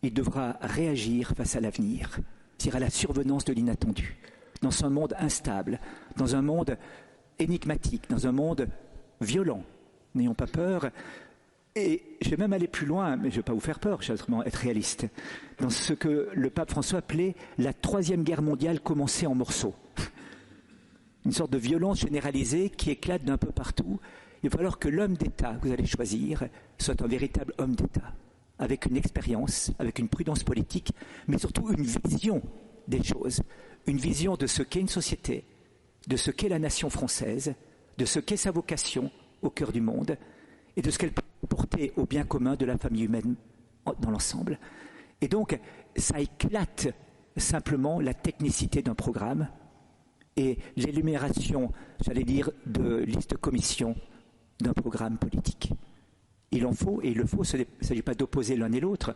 Il devra réagir face à l'avenir, c'est-à-dire à la survenance de l'inattendu, dans un monde instable, dans un monde énigmatique, dans un monde violent. N'ayons pas peur. Et je vais même aller plus loin, mais je ne vais pas vous faire peur, je vais vraiment être réaliste, dans ce que le pape François appelait la Troisième Guerre mondiale commencée en morceaux. Une sorte de violence généralisée qui éclate d'un peu partout. Il va falloir que l'homme d'État que vous allez choisir soit un véritable homme d'État, avec une expérience, avec une prudence politique, mais surtout une vision des choses, une vision de ce qu'est une société, de ce qu'est la nation française, de ce qu'est sa vocation au cœur du monde, et de ce qu'elle peut porter au bien commun de la famille humaine dans l'ensemble. Et donc, ça éclate simplement la technicité d'un programme et l'énumération, j'allais dire, de liste commission d'un programme politique. Il en faut, et il le faut, il ne s'agit pas d'opposer l'un et l'autre.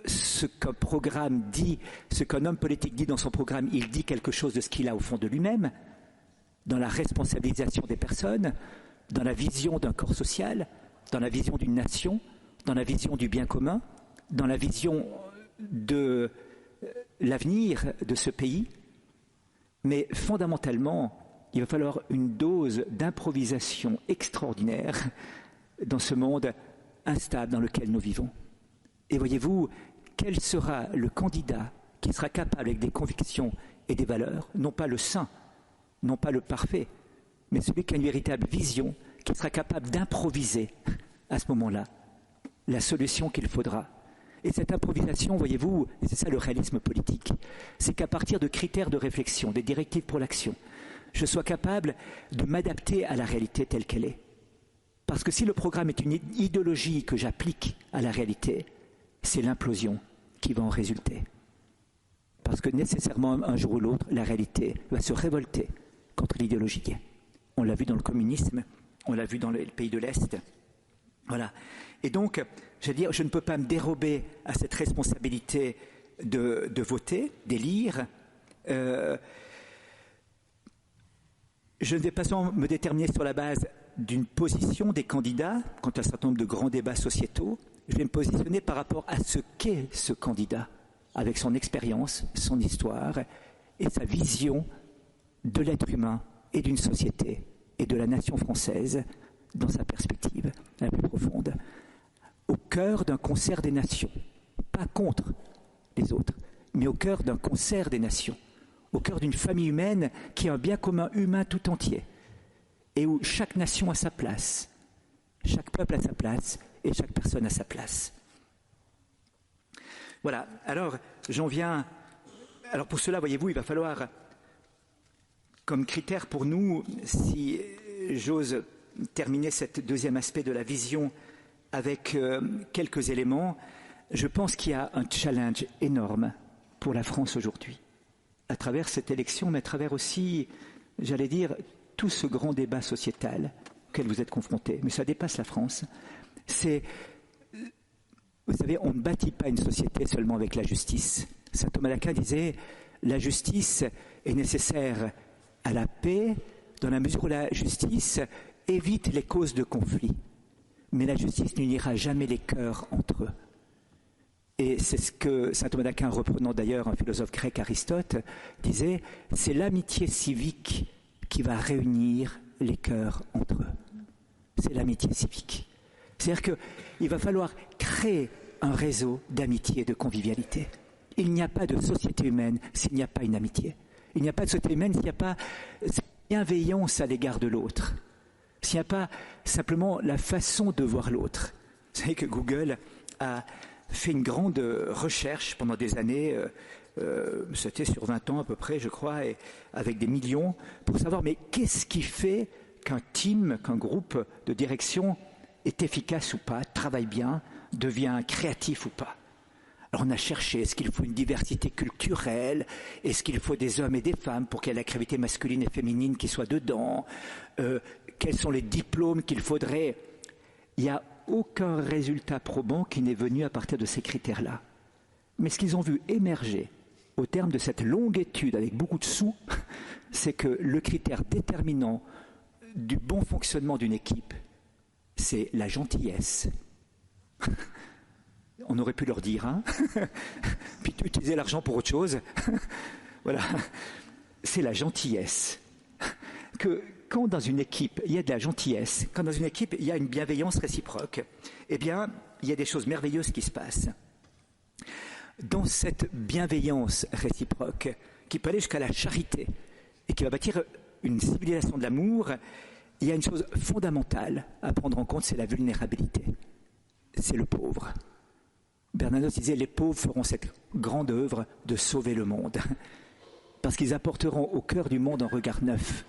Ce qu'un programme dit, ce qu'un homme politique dit dans son programme, il dit quelque chose de ce qu'il a au fond de lui-même, dans la responsabilisation des personnes, dans la vision d'un corps social, dans la vision d'une nation, dans la vision du bien commun, dans la vision de l'avenir de ce pays. Mais fondamentalement, il va falloir une dose d'improvisation extraordinaire dans ce monde instable dans lequel nous vivons. Et voyez-vous, quel sera le candidat qui sera capable, avec des convictions et des valeurs, non pas le saint, non pas le parfait, mais celui qui a une véritable vision, qui sera capable d'improviser à ce moment-là la solution qu'il faudra. Et cette improvisation, voyez-vous, et c'est ça le réalisme politique, c'est qu'à partir de critères de réflexion, des directives pour l'action, je sois capable de m'adapter à la réalité telle qu'elle est. Parce que si le programme est une idéologie que j'applique à la réalité, c'est l'implosion qui va en résulter. Parce que nécessairement, un jour ou l'autre, la réalité va se révolter contre l'idéologie. On l'a vu dans le communisme, on l'a vu dans les pays de l'Est. Voilà. Et donc, je veux dire, je ne peux pas me dérober à cette responsabilité de voter, d'élire. Je ne vais pas seulement me déterminer sur la base d'une position des candidats quant à un certain nombre de grands débats sociétaux. Je vais me positionner par rapport à ce qu'est ce candidat, avec son expérience, son histoire et sa vision de l'être humain et d'une société et de la nation française dans sa perspective la plus profonde, au cœur d'un concert des nations, pas contre les autres, mais au cœur d'un concert des nations, au cœur d'une famille humaine qui est un bien commun humain tout entier, et où chaque nation a sa place, chaque peuple a sa place, et chaque personne a sa place. Voilà, alors j'en viens... Alors pour cela, voyez-vous, il va falloir, comme critère pour nous, si j'ose terminer cet deuxième aspect de la vision avec quelques éléments, je pense qu'il y a un challenge énorme pour la France aujourd'hui, à travers cette élection, mais à travers aussi, j'allais dire, tout ce grand débat sociétal auquel vous êtes confrontés. Mais ça dépasse la France. C'est, vous savez, on ne bâtit pas une société seulement avec la justice. Saint Thomas d'Aquin disait, la justice est nécessaire à la paix, dans la mesure où la justice évite les causes de conflit. Mais la justice n'unira jamais les cœurs entre eux. Et c'est ce que saint Thomas d'Aquin, reprenant d'ailleurs un philosophe grec, Aristote, disait, c'est l'amitié civique qui va réunir les cœurs entre eux. C'est l'amitié civique. C'est-à-dire qu'il va falloir créer un réseau d'amitié et de convivialité. Il n'y a pas de société humaine s'il n'y a pas une amitié. Il n'y a pas de société humaine s'il n'y a pas cette bienveillance à l'égard de l'autre. S'il n'y a pas simplement la façon de voir l'autre. Vous savez que Google a fait une grande recherche pendant des années, c'était sur 20 ans à peu près, je crois, et avec des millions, pour savoir, mais qu'est-ce qui fait qu'un team, qu'un groupe de direction est efficace ou pas, travaille bien, devient créatif ou pas. Alors on a cherché, est-ce qu'il faut une diversité culturelle, est-ce qu'il faut des hommes et des femmes pour qu'il y ait la gravité masculine et féminine qui soit dedans, quels sont les diplômes qu'il faudrait. Il n'y a aucun résultat probant qui n'est venu à partir de ces critères-là. Mais ce qu'ils ont vu émerger au terme de cette longue étude avec beaucoup de sous, c'est que le critère déterminant du bon fonctionnement d'une équipe, c'est la gentillesse. On aurait pu leur dire, hein puis utiliser l'argent pour autre chose. Voilà, c'est la gentillesse. Que quand dans une équipe, il y a de la gentillesse, quand dans une équipe, il y a une bienveillance réciproque, eh bien, il y a des choses merveilleuses qui se passent. Dans cette bienveillance réciproque, qui peut aller jusqu'à la charité, et qui va bâtir une civilisation de l'amour, il y a une chose fondamentale à prendre en compte, c'est la vulnérabilité. C'est le pauvre. Bernanos disait, les pauvres feront cette grande œuvre de sauver le monde, parce qu'ils apporteront au cœur du monde un regard neuf.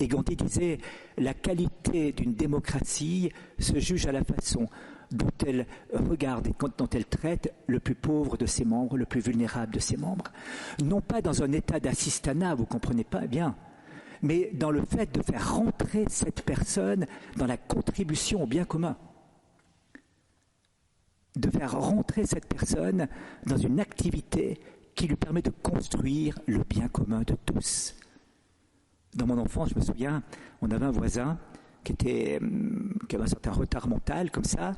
Et Gandhi disait, la qualité d'une démocratie se juge à la façon dont elle regarde et dont elle traite le plus pauvre de ses membres, le plus vulnérable de ses membres. Non pas dans un état d'assistanat, vous comprenez pas bien, mais dans le fait de faire rentrer cette personne dans la contribution au bien commun. De faire rentrer cette personne dans une activité qui lui permet de construire le bien commun de tous. Dans mon enfance, je me souviens, on avait un voisin qui avait un certain retard mental, comme ça,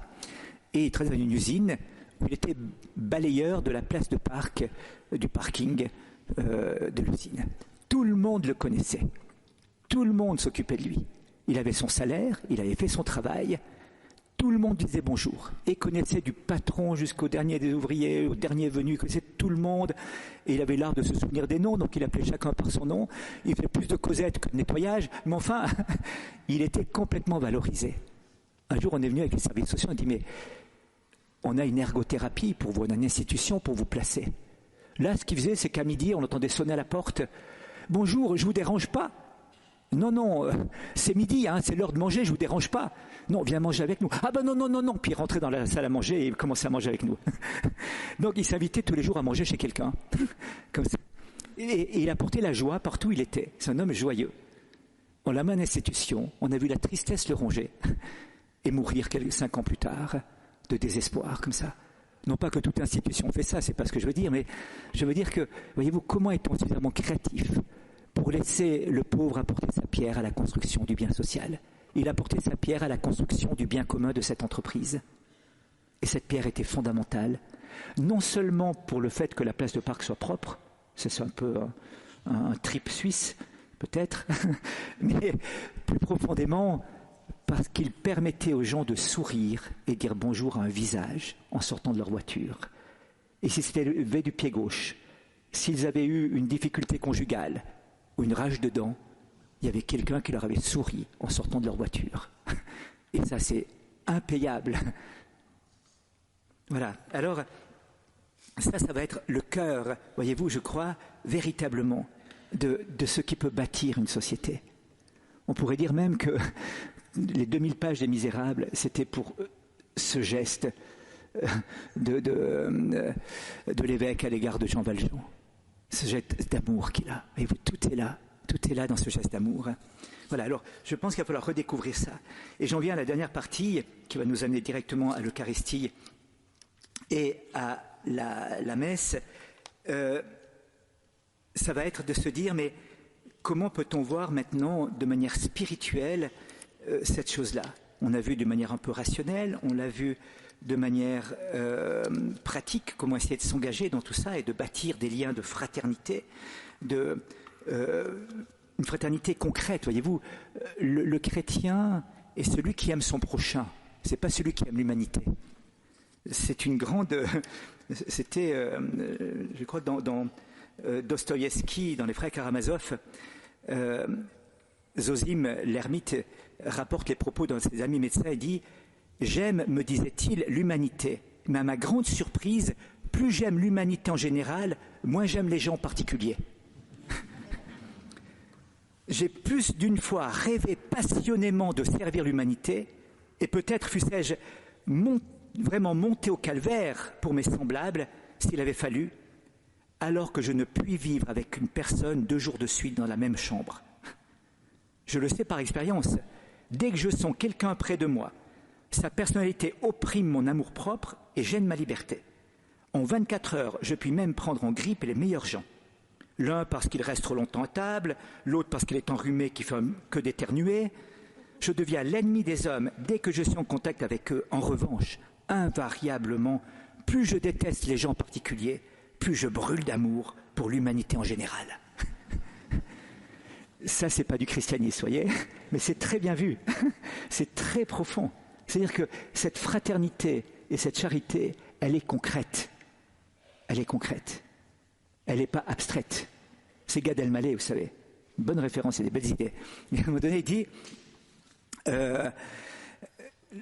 et il travaillait dans une usine où il était balayeur de la place de parc, du parking de l'usine. Tout le monde le connaissait. Tout le monde s'occupait de lui. Il avait son salaire, il avait fait son travail. Tout le monde disait bonjour et connaissait du patron jusqu'au dernier des ouvriers, au dernier venu, il connaissait tout le monde. Et il avait l'art de se souvenir des noms, donc il appelait chacun par son nom. Il faisait plus de causettes que de nettoyage, mais enfin, il était complètement valorisé. Un jour, on est venu avec les services sociaux, on a dit, mais on a une ergothérapie pour vous, on a une institution pour vous placer. Là, ce qu'il faisait, c'est qu'à midi, on entendait sonner à la porte. « Bonjour, je vous dérange pas ?» Non, non, c'est midi, hein, c'est l'heure de manger, je vous dérange pas. Non, viens manger avec nous. Ah ben non, non, non, non. Puis il rentrait dans la salle à manger et il commençait à manger avec nous. Donc il s'invitait tous les jours à manger chez quelqu'un. Comme ça. Et il apportait la joie partout où il était. C'est un homme joyeux. On l'a mis en institution, on a vu la tristesse le ronger et mourir 5 ans plus tard de désespoir, comme ça. Non pas que toute institution fait ça, c'est pas ce que je veux dire, mais je veux dire que, voyez-vous, comment est-on suffisamment créatif pour laisser le pauvre apporter sa pierre à la construction du bien social. Il apportait sa pierre à la construction du bien commun de cette entreprise. Et cette pierre était fondamentale, non seulement pour le fait que la place de Parc soit propre, c'est un peu un trip suisse, peut-être, mais plus profondément parce qu'il permettait aux gens de sourire et dire bonjour à un visage en sortant de leur voiture. Et si c'était levé du pied gauche, s'ils avaient eu une difficulté conjugale, ou une rage de dents, il y avait quelqu'un qui leur avait souri en sortant de leur voiture. Et ça, c'est impayable. Voilà. Alors, ça va être le cœur, voyez-vous, je crois, véritablement, de ce qui peut bâtir une société. On pourrait dire même que les 2000 pages des Misérables, c'était pour ce geste de l'évêque à l'égard de Jean Valjean. Ce geste d'amour qu'il a. Et tout est là dans ce geste d'amour. Voilà, alors je pense qu'il va falloir redécouvrir ça. Et j'en viens à la dernière partie qui va nous amener directement à l'Eucharistie et à la messe. Ça va être de se dire, mais comment peut-on voir maintenant de manière spirituelle cette chose-là? On a vu de manière un peu rationnelle, on l'a vu de manière pratique, comment essayer de s'engager dans tout ça et de bâtir des liens de fraternité, une fraternité concrète, voyez-vous. Le chrétien est celui qui aime son prochain, c'est pas celui qui aime l'humanité. C'est une grande... C'était, je crois, dans Dostoïevski, dans les Frères Karamazov, Zosime, l'ermite, rapporte les propos d'un de ses amis médecins et dit « J'aime, me disait-il, l'humanité, mais à ma grande surprise, plus j'aime l'humanité en général, moins j'aime les gens en particulier. » J'ai plus d'une fois rêvé passionnément de servir l'humanité, et peut-être fussé-je vraiment monté au calvaire pour mes semblables, s'il avait fallu, alors que je ne puis vivre avec une personne 2 jours de suite dans la même chambre. Je le sais par expérience. Dès que je sens quelqu'un près de moi, sa personnalité opprime mon amour-propre et gêne ma liberté. En 24 heures, je puis même prendre en grippe les meilleurs gens. L'un parce qu'il reste trop longtemps à table, l'autre parce qu'il est enrhumé qui fait que d'éternuer. Je deviens l'ennemi des hommes dès que je suis en contact avec eux. En revanche, invariablement, plus je déteste les gens particuliers, plus je brûle d'amour pour l'humanité en général. Ça, c'est pas du christianisme, voyez, mais c'est très bien vu. C'est très profond. C'est-à-dire que cette fraternité et cette charité, elle est concrète. Elle est concrète. Elle n'est pas abstraite. C'est Gad Elmaleh, vous savez. Une bonne référence et des belles idées. Et à un moment donné, il dit...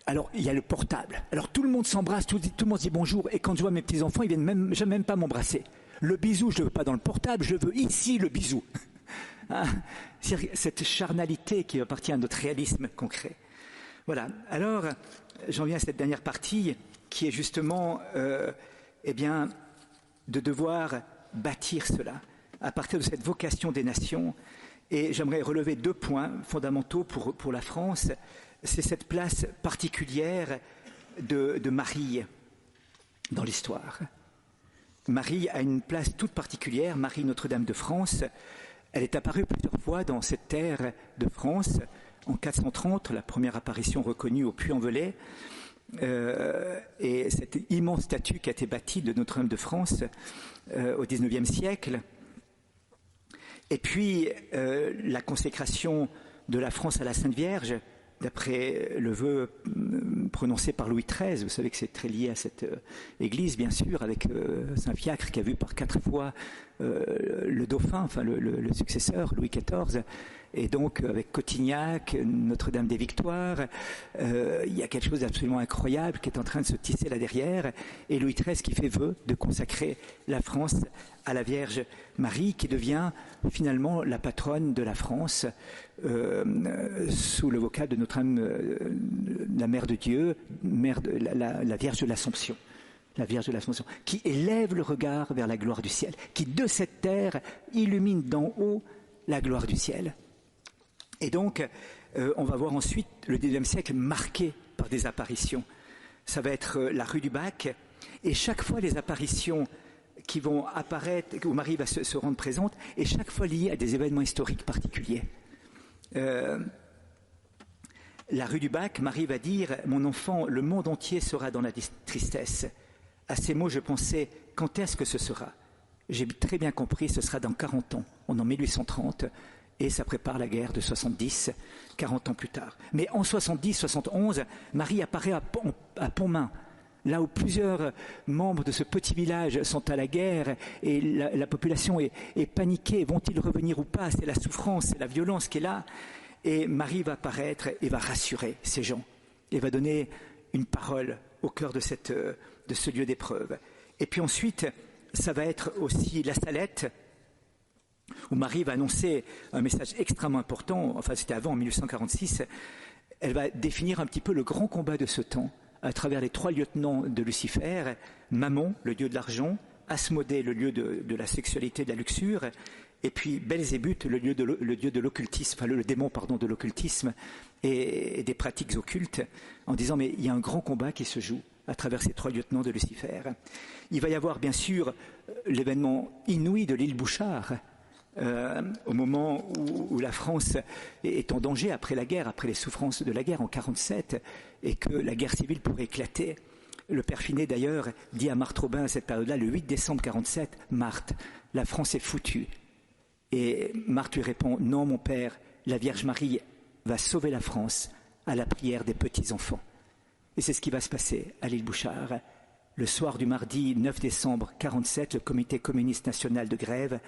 alors, il y a le portable. Alors, tout le monde s'embrasse, tout le monde se dit bonjour. Et quand je vois mes petits-enfants, ils viennent même pas m'embrasser. Le bisou, je ne le veux pas dans le portable, je veux ici le bisou. Hein, cette charnalité qui appartient à notre réalisme concret. Voilà. Alors, j'en viens à cette dernière partie qui est justement, eh bien, de devoir bâtir cela à partir de cette vocation des nations. Et j'aimerais relever 2 points fondamentaux pour la France. C'est cette place particulière de Marie dans l'histoire. Marie a une place toute particulière, Marie Notre-Dame de France. Elle est apparue plusieurs fois dans cette terre de France. En 430, la première apparition reconnue au Puy-en-Velay. Et cette immense statue qui a été bâtie de Notre-Dame de France au XIXe siècle. Et puis, la consécration de la France à la Sainte Vierge, d'après le vœu prononcé par Louis XIII. Vous savez que c'est très lié à cette église, bien sûr, avec Saint Fiacre qui a vu par 4 fois le dauphin, enfin le successeur, Louis XIV. Et donc, avec Cotignac, Notre-Dame des Victoires, il y a quelque chose d'absolument incroyable qui est en train de se tisser là derrière. Et Louis XIII qui fait vœu de consacrer la France à la Vierge Marie, qui devient finalement la patronne de la France, sous le vocable de Notre-Dame, la Mère de Dieu, la Vierge de l'Assomption. La Vierge de l'Assomption, qui élève le regard vers la gloire du ciel, qui de cette terre illumine d'en haut la gloire du ciel. Et donc, on va voir ensuite le XIXe siècle marqué par des apparitions. Ça va être la rue du Bac, et chaque fois les apparitions qui vont apparaître, où Marie va se rendre présente, et chaque fois liées à des événements historiques particuliers. La rue du Bac, Marie va dire « Mon enfant, le monde entier sera dans la tristesse ». À ces mots, je pensais « Quand est-ce que ce sera ?» J'ai très bien compris, ce sera dans 40 ans. On est en 1830. Et ça prépare la guerre de 70, 40 ans plus tard. Mais en 70, 71, Marie apparaît à Pontmain, là où plusieurs membres de ce petit village sont à la guerre et la population est paniquée. Vont-ils revenir ou pas? C'est la souffrance, c'est la violence qui est là. Et Marie va apparaître et va rassurer ces gens et va donner une parole au cœur de ce lieu d'épreuve. Et puis ensuite, ça va être aussi la Salette, où Marie va annoncer un message extrêmement important, enfin c'était avant, en 1846, elle va définir un petit peu le grand combat de ce temps, à travers les 3 lieutenants de Lucifer, Mammon, le dieu de l'argent, Asmodée, le lieu de la sexualité, de la luxure, et puis Belzébuth, le dieu de l'occultisme, enfin le démon, pardon, de l'occultisme et des pratiques occultes, en disant mais il y a un grand combat qui se joue à travers ces 3 lieutenants de Lucifer. Il va y avoir bien sûr l'événement inouï de l'île Bouchard, au moment où la France est en danger après la guerre, après les souffrances de la guerre en 1947, et que la guerre civile pourrait éclater. Le père Finet, d'ailleurs, dit à Marthe Robin à cette période-là, le 8 décembre 1947, « Marthe, la France est foutue. » Et Marthe lui répond, « Non, mon père, la Vierge Marie va sauver la France à la prière des petits-enfants. » Et c'est ce qui va se passer à l'île Bouchard. Le soir du mardi 9 décembre 1947, le Comité communiste national de grève,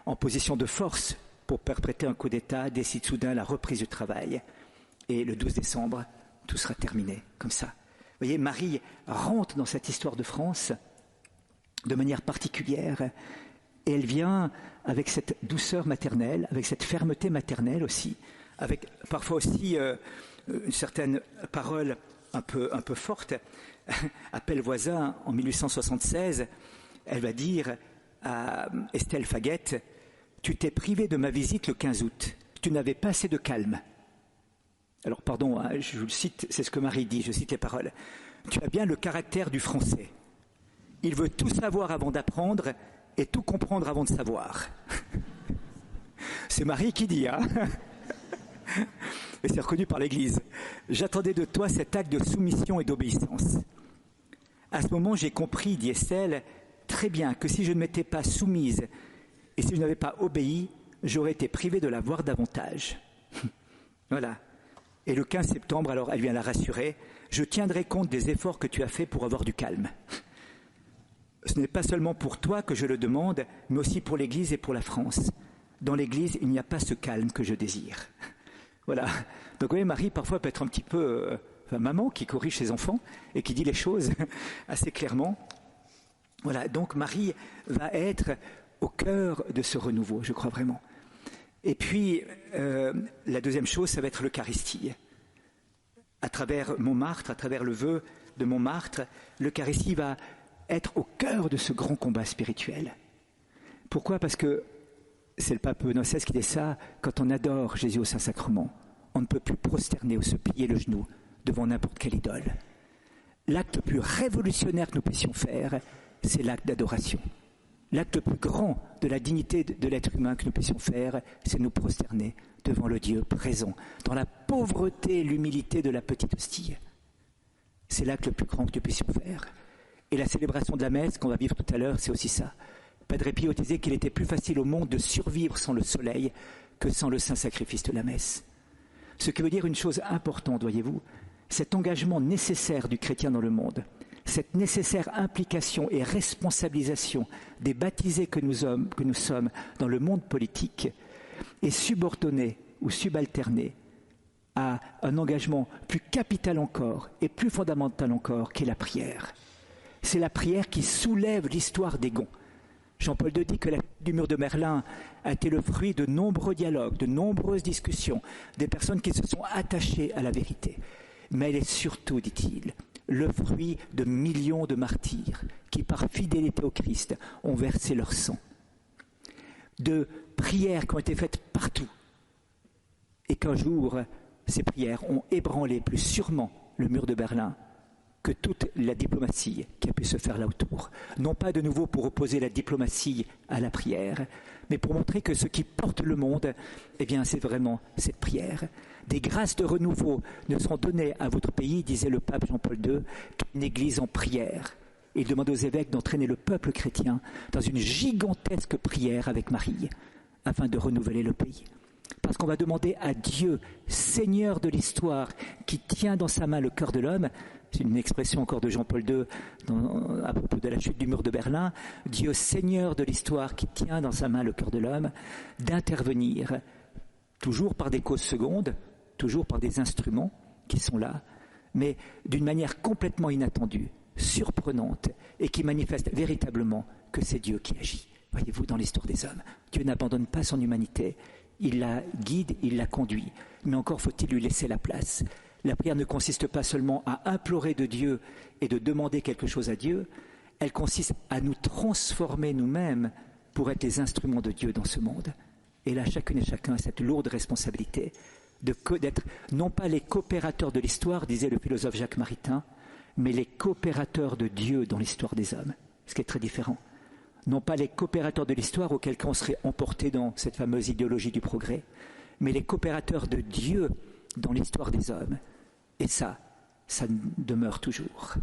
en position de force pour perpétrer un coup d'État, décide soudain la reprise du travail. Et le 12 décembre, tout sera terminé, comme ça. Vous voyez, Marie rentre dans cette histoire de France de manière particulière, et elle vient avec cette douceur maternelle, avec cette fermeté maternelle aussi, avec parfois aussi une certaine parole un peu forte. Appel voisin, en 1876, elle va dire à Estelle Faguette, « Tu t'es privé de ma visite le 15 août. Tu n'avais pas assez de calme. » Alors, pardon, hein, je vous le cite, c'est ce que Marie dit, je cite les paroles. « Tu as bien le caractère du Français. Il veut tout savoir avant d'apprendre et tout comprendre avant de savoir. » C'est Marie qui dit, hein. Et c'est reconnu par l'Église. « J'attendais de toi cet acte de soumission et d'obéissance. » À ce moment, j'ai compris, dit Estelle, très bien que si je ne m'étais pas soumise et si je n'avais pas obéi, j'aurais été privée de la voir davantage. Voilà. Et le 15 septembre, alors elle vient la rassurer, je tiendrai compte des efforts que tu as faits pour avoir du calme. Ce n'est pas seulement pour toi que je le demande, mais aussi pour l'Église et pour la France. Dans l'Église, il n'y a pas ce calme que je désire. Voilà. Donc vous voyez, Marie parfois peut être un petit peu maman qui corrige ses enfants et qui dit les choses assez clairement. Voilà. Donc Marie va être au cœur de ce renouveau, je crois vraiment. Et puis, la deuxième chose, ça va être l'Eucharistie. À travers Montmartre, à travers le vœu de Montmartre, l'Eucharistie va être au cœur de ce grand combat spirituel. Pourquoi ? Parce que c'est le pape Benoît XVI qui dit ça, quand on adore Jésus au Saint-Sacrement, on ne peut plus prosterner ou se plier le genou devant n'importe quelle idole. L'acte le plus révolutionnaire que nous puissions faire, c'est l'acte d'adoration. L'acte le plus grand de la dignité de l'être humain que nous puissions faire, c'est nous prosterner devant le Dieu présent, dans la pauvreté et l'humilité de la petite hostie. C'est l'acte le plus grand que nous puissions faire. Et la célébration de la messe qu'on va vivre tout à l'heure, c'est aussi ça. Padre Pio disait qu'il était plus facile au monde de survivre sans le soleil que sans le saint sacrifice de la messe. Ce qui veut dire une chose importante, voyez-vous, cet engagement nécessaire du chrétien dans le monde, cette nécessaire implication et responsabilisation des baptisés que nous sommes dans le monde politique est subordonnée ou subalternée à un engagement plus capital encore et plus fondamental encore qu'est la prière. C'est la prière qui soulève l'histoire des gonds. Jean-Paul II dit que la chute du mur de Berlin a été le fruit de nombreux dialogues, de nombreuses discussions, des personnes qui se sont attachées à la vérité. Mais elle est surtout, dit-il, le fruit de millions de martyrs qui, par fidélité au Christ, ont versé leur sang. De prières qui ont été faites partout. Et qu'un jour, ces prières ont ébranlé plus sûrement le mur de Berlin que toute la diplomatie qui a pu se faire là autour. Non pas de nouveau pour opposer la diplomatie à la prière, mais pour montrer que ce qui porte le monde, eh bien, c'est vraiment cette prière. Des grâces de renouveau ne seront données à votre pays, disait le pape Jean-Paul II, qu'une église en prière. Il demande aux évêques d'entraîner le peuple chrétien dans une gigantesque prière avec Marie, afin de renouveler le pays. Parce qu'on va demander à Dieu, Seigneur de l'histoire, qui tient dans sa main le cœur de l'homme, c'est une expression encore de Jean-Paul II à propos de la chute du mur de Berlin, Dieu Seigneur de l'histoire qui tient dans sa main le cœur de l'homme, d'intervenir, toujours par des causes secondes, toujours par des instruments qui sont là, mais d'une manière complètement inattendue, surprenante, et qui manifeste véritablement que c'est Dieu qui agit. Voyez-vous, dans l'histoire des hommes, Dieu n'abandonne pas son humanité, il la guide, il la conduit, mais encore faut-il lui laisser la place. La prière ne consiste pas seulement à implorer de Dieu et de demander quelque chose à Dieu, elle consiste à nous transformer nous-mêmes pour être les instruments de Dieu dans ce monde. Et là, chacune et chacun a cette lourde responsabilité d'être non pas les coopérateurs de l'histoire, disait le philosophe Jacques Maritain, mais les coopérateurs de Dieu dans l'histoire des hommes, ce qui est très différent. Non pas les coopérateurs de l'histoire auxquels on serait emporté dans cette fameuse idéologie du progrès, mais les coopérateurs de Dieu dans l'histoire des hommes. Et ça demeure toujours.